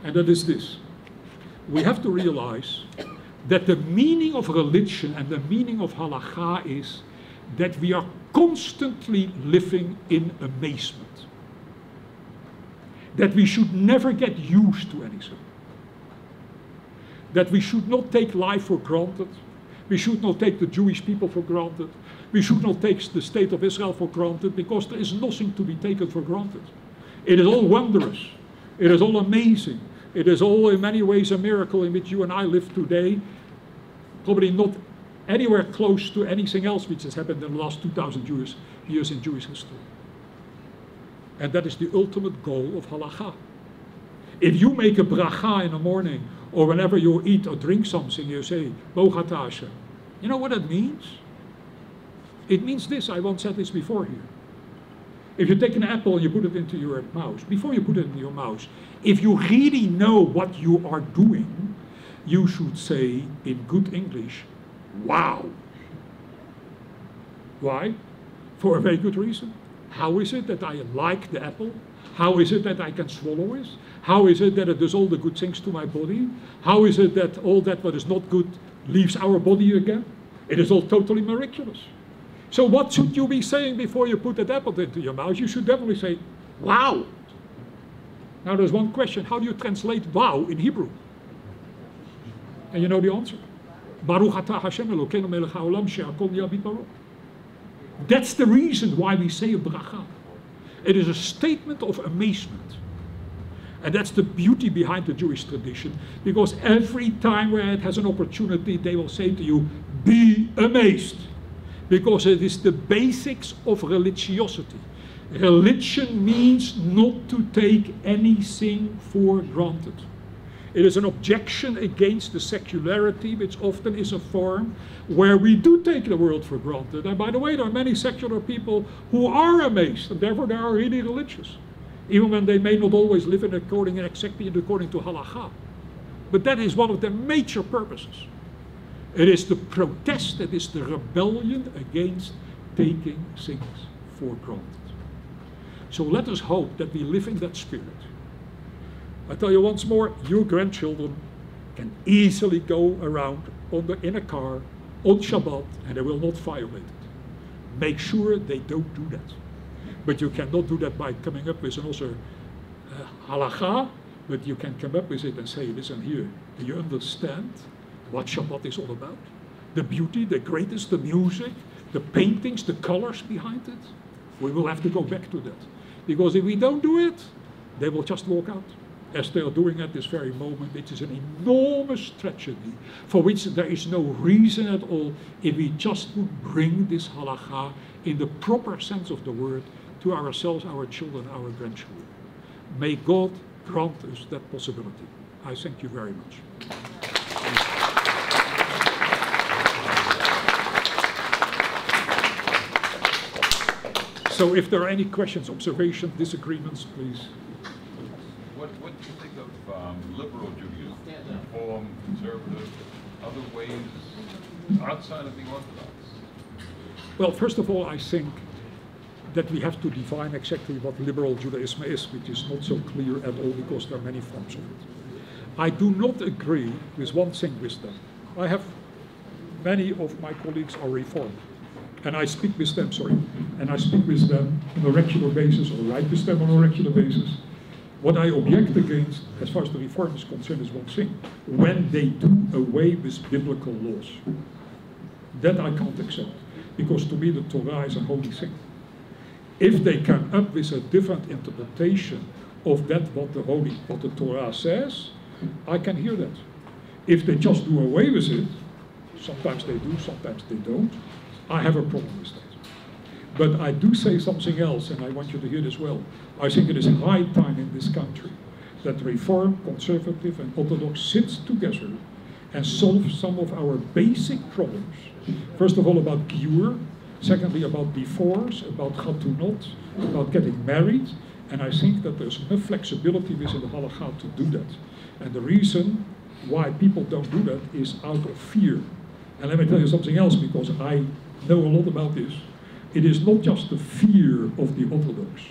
and that is this. We have to realize that the meaning of religion and the meaning of halakha is that we are constantly living in amazement. That we should never get used to anything. That we should not take life for granted. We should not take the Jewish people for granted. We should not take the state of Israel for granted, because there is nothing to be taken for granted. It is all wondrous. It is all amazing. It is all in many ways a miracle in which you and I live today. Probably not anywhere close to anything else which has happened in the last 2,000 years in Jewish history. And that is the ultimate goal of halakha. If you make a bracha in the morning, or whenever you eat or drink something, you say, Bogat Hashem. You know what that means? It means this, I once said this before here. If you take an apple and you put it into your mouth, before you put it into your mouth, if you really know what you are doing, you should say in good English, wow. Why? For a very good reason. How is it that I like the apple? How is it that I can swallow it? How is it that it does all the good things to my body? How is it that all that what is not good leaves our body again? It is all totally miraculous. So what should you be saying before you put that apple into your mouth? You should definitely say, wow. Now there's one question, how do you translate wow in Hebrew? And you know the answer. Baruch atah Hashem Elokeinu melech haolam she'akol nהיה bidbaro. That's the reason why we say a bracha. It is a statement of amazement. And that's the beauty behind the Jewish tradition, because every time where it has an opportunity, they will say to you, be amazed. Because it is the basics of religiosity. Religion means not to take anything for granted. It is an objection against the secularity, which often is a form where we do take the world for granted. And by the way, there are many secular people who are amazed, and therefore they are really religious, even when they may not always live exactly according to halakha. But that is one of their major purposes. It is the protest, it is the rebellion against taking things for granted. So let us hope that we live in that spirit. I tell you once more, your grandchildren can easily go around in a car on Shabbat and they will not violate it. Make sure they don't do that. But you cannot do that by coming up with another halakha, but you can come up with it and say, listen here, do you understand what Shabbat is all about? The beauty, the greatness, the music, the paintings, the colors behind it. We will have to go back to that. Because if we don't do it, they will just walk out, as they are doing at this very moment. It is an enormous tragedy for which there is no reason at all if we just would bring this halakha in the proper sense of the word to ourselves, our children, our grandchildren. May God grant us that possibility. I thank you very much. So if there are any questions, observations, disagreements, please. What do you think of liberal Judaism, Reform, conservative, other ways outside of the Orthodox? Well, first of all, I think that we have to define exactly what liberal Judaism is, which is not so clear at all because there are many forms of it. I do not agree with one thing with them. I have many of my colleagues are Reformed. And I speak with them, and I speak with them on a regular basis, or write with them on a regular basis. What I object against, as far as the Reform is concerned, is one thing: when they do away with biblical laws. That I can't accept, because to me the Torah is a holy thing. If they come up with a different interpretation of that what the Torah says, I can hear that. If they just do away with it, sometimes they do, sometimes they don't, I have a problem with that. But I do say something else, and I want you to hear this well. I think it is high time in this country that Reform, Conservative, and Orthodox sit together and solve some of our basic problems. First of all, about Giur. Secondly, about divorce, about Chatunot, about getting married. And I think that there's enough flexibility within the halakha to do that. And the reason why people don't do that is out of fear. And let me tell you something else, because I know a lot about this. It is not just the fear of the Orthodox.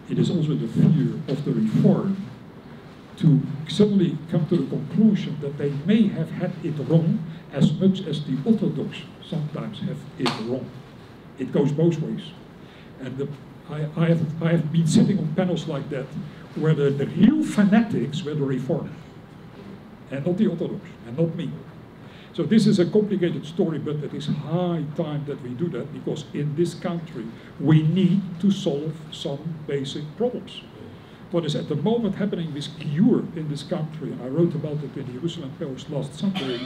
It is also the fear of the Reform to suddenly come to the conclusion that they may have had it wrong as much as the Orthodox sometimes have it wrong. It goes both ways. And I have been sitting on panels like that where the real fanatics were the Reform, and not the Orthodox, and not me. So this is a complicated story, but it is high time that we do that, because in this country we need to solve some basic problems. What is at the moment happening with Giur in this country, and I wrote about it in the Jerusalem Post last Sunday,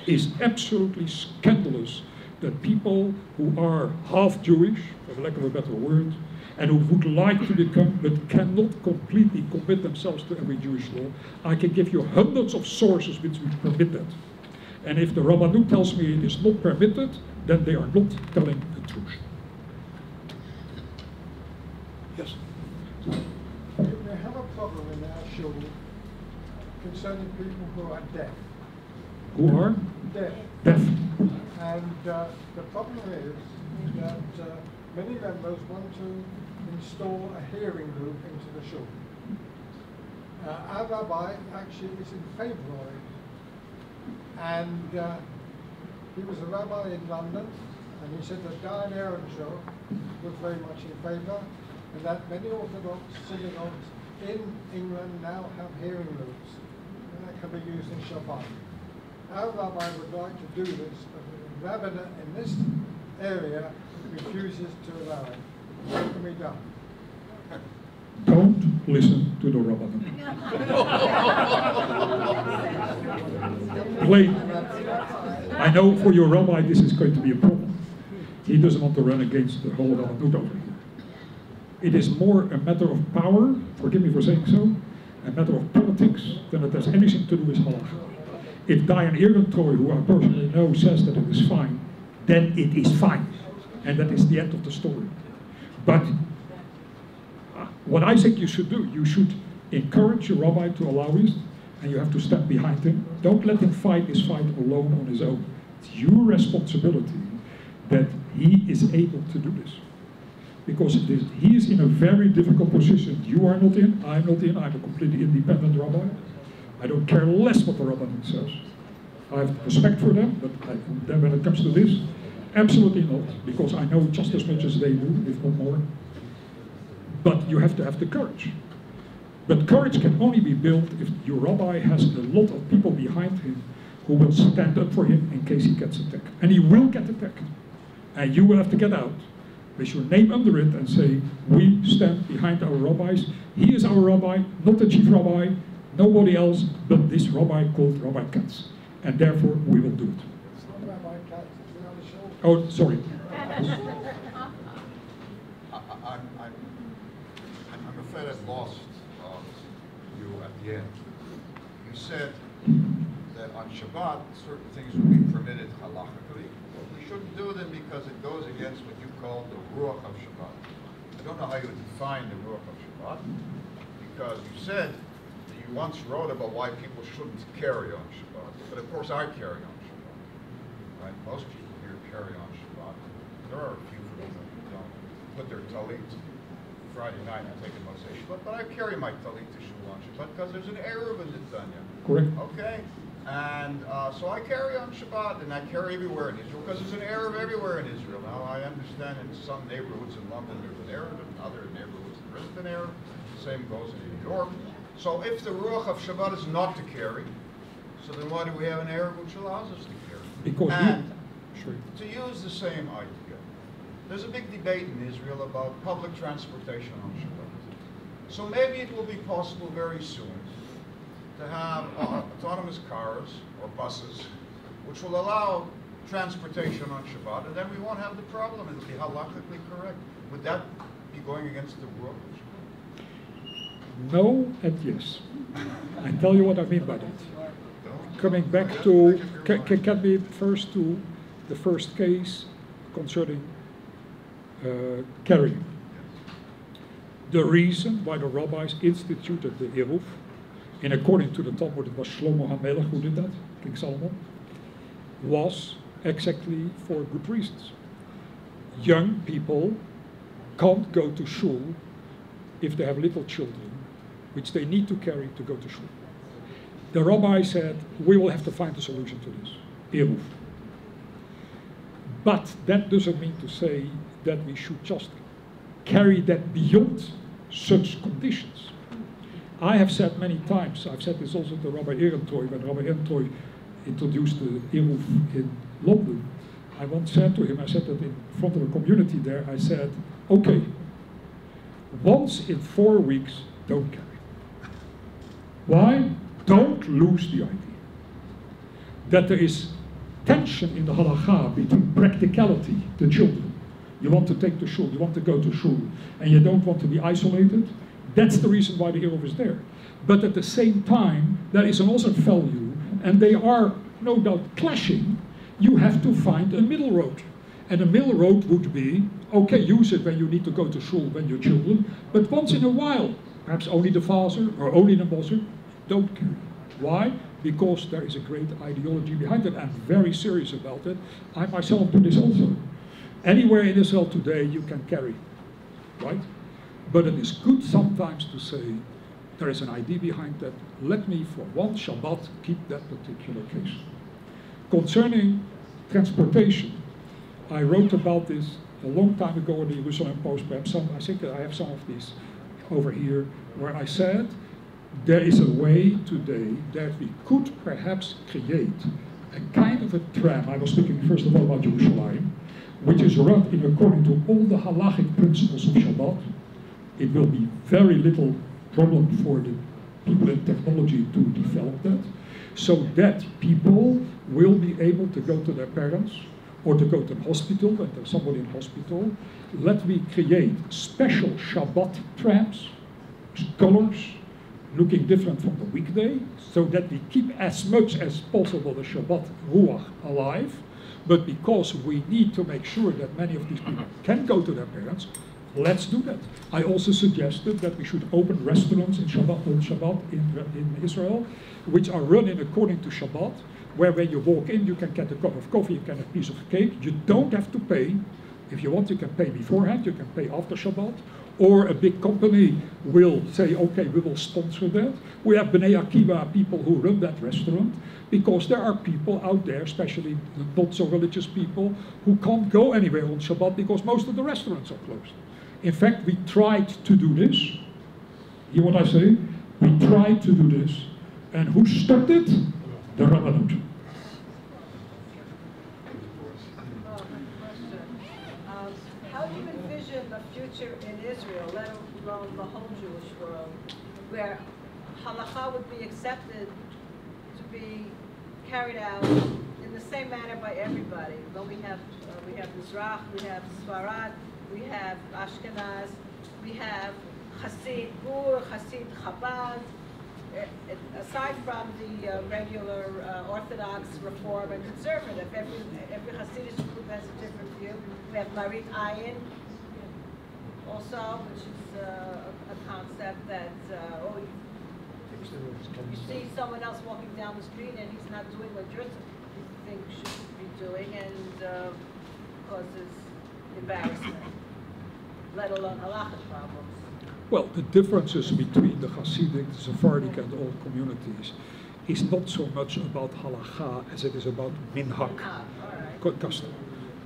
is absolutely scandalous that people who are half Jewish, for lack of a better word, and who would like to become but cannot completely commit themselves to every Jewish law, I can give you hundreds of sources which would permit that. And if the Rabbanut tells me it is not permitted, then they are not telling the truth. Yes? We have a problem in our shul concerning people who are deaf. Who are? Deaf. Deaf. And the problem is that many members want to install a hearing loop into the shul. Our rabbi actually is in favor of it. And he was a rabbi in London, and he said that Diane Ehrenschel was very much in favor, and that many Orthodox synagogues in England now have hearing loops, and that can be used in Shabbat. Our rabbi would like to do this, but the rabbinate in this area refuses to allow it. What can be done? Don't listen to the Rabbanut. Plain. I know for your rabbi this is going to be a problem. He doesn't want to run against the whole Rabbanut over here. It is more a matter of power, forgive me for saying so, a matter of politics than it has anything to do with halakha. If Diane Ehrentreu, who I personally know, says that it is fine, then it is fine. And that is the end of the story. But what I think you should do, you should encourage your rabbi to allow it, and you have to stand behind him. Don't let him fight this fight alone on his own. It's your responsibility that he is able to do this. Because he is in a very difficult position. You are not in, I'm not in, I'm a completely independent rabbi. I don't care less what the rabbinate says. I have respect for them, but then when it comes to this, absolutely not, because I know just as much as they do, if not more. But you have to have the courage. But courage can only be built if your rabbi has a lot of people behind him who will stand up for him in case he gets attacked. And he will get attacked. And you will have to get out with your name under it and say, we stand behind our rabbis. He is our rabbi, not the chief rabbi, nobody else but this rabbi called Rabbi Katz. And therefore we will do it. It's not Rabbi Katz, it's the other shul. Oh, sorry. I'm afraid I've lost you at the end. You said that on Shabbat, certain things would be permitted halachically. We shouldn't do them because it goes against what you call the ruach of Shabbat. I don't know how you would define the ruach of Shabbat, because you said that you once wrote about why people shouldn't carry on Shabbat. But of course I carry on Shabbat. Right? Most people here carry on Shabbat. There are a few of them that don't put their talit Friday night and take a Moshe Shabbat, but I carry my talit to shul on Shabbat because there's an Eruv in Netanya. Correct. Okay? And so I carry on Shabbat, and I carry everywhere in Israel because there's an Eruv everywhere in Israel. Now I understand in some neighborhoods in London there's an Eruv, in other neighborhoods there isn't an Eruv. The same goes in New York. So if the Ruach of Shabbat is not to carry, so then why do we have an Eruv which allows us to carry? Because to use the same idea, there's a big debate in Israel about public transportation on Shabbat. So maybe it will be possible very soon to have autonomous cars or buses, which will allow transportation on Shabbat, and then we won't have the problem. It'll be halakhically correct. Would that be going against the rule of Shabbat? No and yes. I tell you what I mean by that. Coming back to, can we first to the first case concerning carrying. The reason why the rabbis instituted the Eruv, and according to the Talmud it was Shlomo HaMelech who did that, King Solomon, was exactly for good reasons. Young people can't go to shul if they have little children, which they need to carry to go to shul. The rabbi said, we will have to find a solution to this, Eruv. But that doesn't mean to say that we should just carry that beyond such conditions. I have said many times, I've said this also to Rabbi Ehrentoy, when Rabbi Ehrentoy introduced the Eruv in London. I once said to him, I said that in front of a community there, I said, okay, once in 4 weeks, don't carry. Why? Don't lose the idea that there is tension in the halakha between practicality, the children. You want to take to shul, you want to go to shul, and you don't want to be isolated. That's the reason why the Eruv is there. But at the same time, there is an also value, and they are no doubt clashing. You have to find a middle road. And a middle road would be, okay, use it when you need to go to shul, when you're children, but once in a while, perhaps only the father or only the mother, don't carry. Why? Because there is a great ideology behind it. I'm very serious about it. I myself do this also. Anywhere in Israel today you can carry, right? But it is good sometimes to say, there is an idea behind that. Let me for one Shabbat keep that particular case. Concerning transportation, I wrote about this a long time ago in the Jerusalem Post. Perhaps I think I have some of these over here, where I said, there is a way today that we could perhaps create a kind of a tram. I was speaking first of all about Jerusalem, which is run in according to all the halachic principles of Shabbat. It will be very little problem for the people in technology to develop that, so that people will be able to go to their parents or to go to the hospital when there's somebody in hospital. Let me create special Shabbat trams, colors, looking different from the weekday, so that we keep as much as possible the Shabbat Ruach alive. But because we need to make sure that many of these people can go to their parents, let's do that. I also suggested that we should open restaurants in Shabbat in Israel, which are running according to Shabbat, where when you walk in, you can get a cup of coffee, you can get a piece of cake. You don't have to pay. If you want, you can pay beforehand, you can pay after Shabbat. Or a big company will say, okay, we will sponsor that. We have Bnei Akiva people who run that restaurant, because there are people out there, especially not so religious people, who can't go anywhere on Shabbat because most of the restaurants are closed. In fact, we tried to do this. Hear what I say? We tried to do this. And who stopped it? The Rabbanut. How do you envision the future in Israel, let alone the whole Jewish world, where halakha would be accepted to be carried out in the same manner by everybody? Though we have Mizrach, we have Sfarad, we have Ashkenaz, we have Hasid Gur, Hasid Chabad. Aside from the regular Orthodox, Reform, and Conservative, every Hasidic group has a different view. We have Marit Ayin, also, which is a concept that you see someone else walking down the street and he's not doing what you think should be doing, and causes embarrassment, let alone halachic problems. Well, the differences between the Hasidic, the Sephardic, and all communities is not so much about halakha as it is about minhag, custom.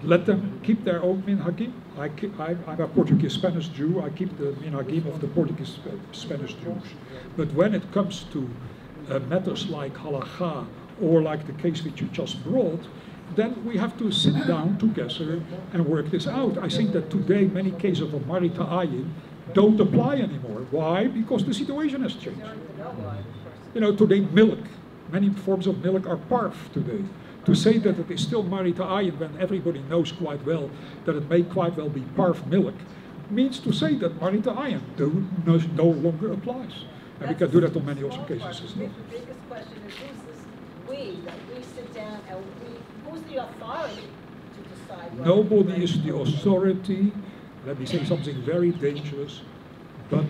Let them keep their own minhagim. I'm a Portuguese Spanish Jew. I keep the minhagim of the Portuguese Spanish Jews. But when it comes to matters like halakha or like the case which you just brought, then we have to sit down together and work this out. I think that today many cases of Marit Ayin don't apply anymore. Why? Because the situation has changed. They're in the know line, first. You know, today milk, many forms of milk are parf today. To say that it is still Marita Ayin when everybody knows quite well that it may quite well be parf milk, means to say that Marita Ayin no longer applies. And we can do that on many other cases as well. The biggest question is who's this we, that we sit down and who's the authority to decide what? Nobody is the authority, let me say something very dangerous, but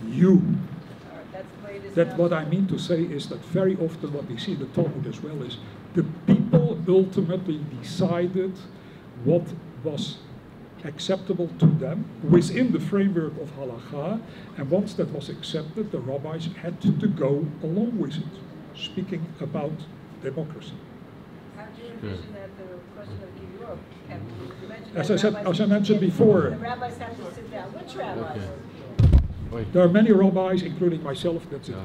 you. All right, that's the way it is That now. what I mean to say is that very often what we see in the Talmud as well is the people ultimately decided what was acceptable to them within the framework of halakha, and once that was accepted, the rabbis had to go along with it, speaking about democracy. How do you envision that the question of Giur? You mentioned As that I said, rabbis as I mentioned before, The rabbis have to sit down. Which rabbis? there are many rabbis, including myself, that's it.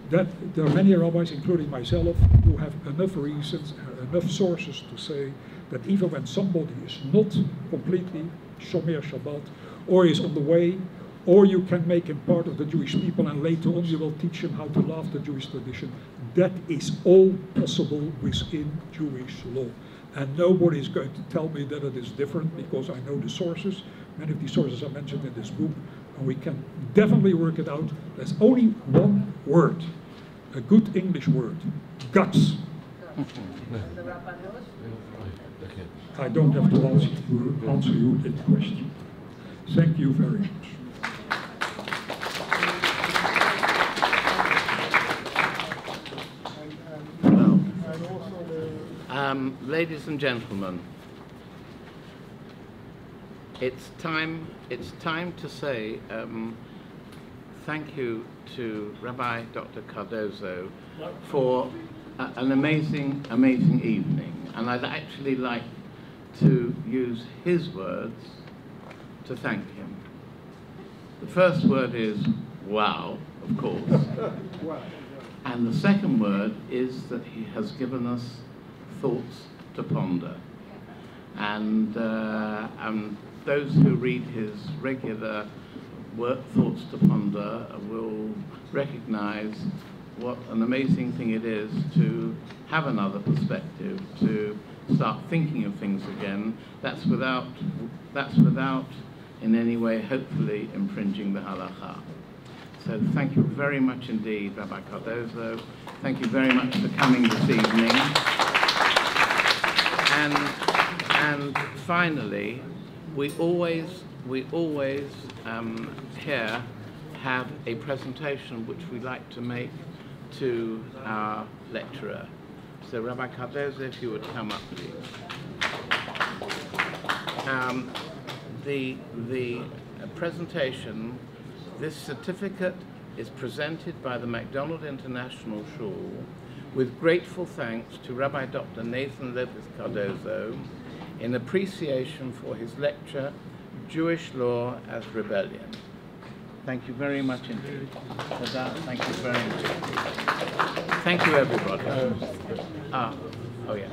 There are many rabbis, including myself, who have enough reasons, enough sources to say that even when somebody is not completely Shomer Shabbat, or is on the way, or you can make him part of the Jewish people and later on you will teach him how to love the Jewish tradition, that is all possible within Jewish law. And nobody is going to tell me that it is different because I know the sources. Many of these sources are mentioned in this book, and we can definitely work it out. There's only one word, a good English word, guts. The Rabbanos? I don't have to answer you that question. Thank you very much. And also the Ladies and gentlemen, it's time to say thank you to Rabbi Dr. Cardozo for an amazing evening. And I'd actually like to use his words to thank him. The first word is wow, of course. And the second word is that he has given us thoughts to ponder. And those who read his regular work, Thoughts to Ponder, will recognize what an amazing thing it is to have another perspective, to start thinking of things again. That's without in any way, hopefully, infringing the halakha. So thank you very much indeed, Rabbi Cardozo. Thank you very much for coming this evening. And finally, we always here have a presentation which we like to make to our lecturer. So Rabbi Cardozo, if you would come up, please. The presentation, this certificate is presented by the McDonald's International Shul with grateful thanks to Rabbi Dr. Nathan Lopes Cardozo in appreciation for his lecture, Jewish Law as Rebellion. Thank you very much indeed. Thank you very much. Thank you, everybody. Oh yes.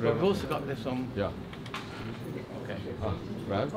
We've also got this on. Yeah. Okay. Right?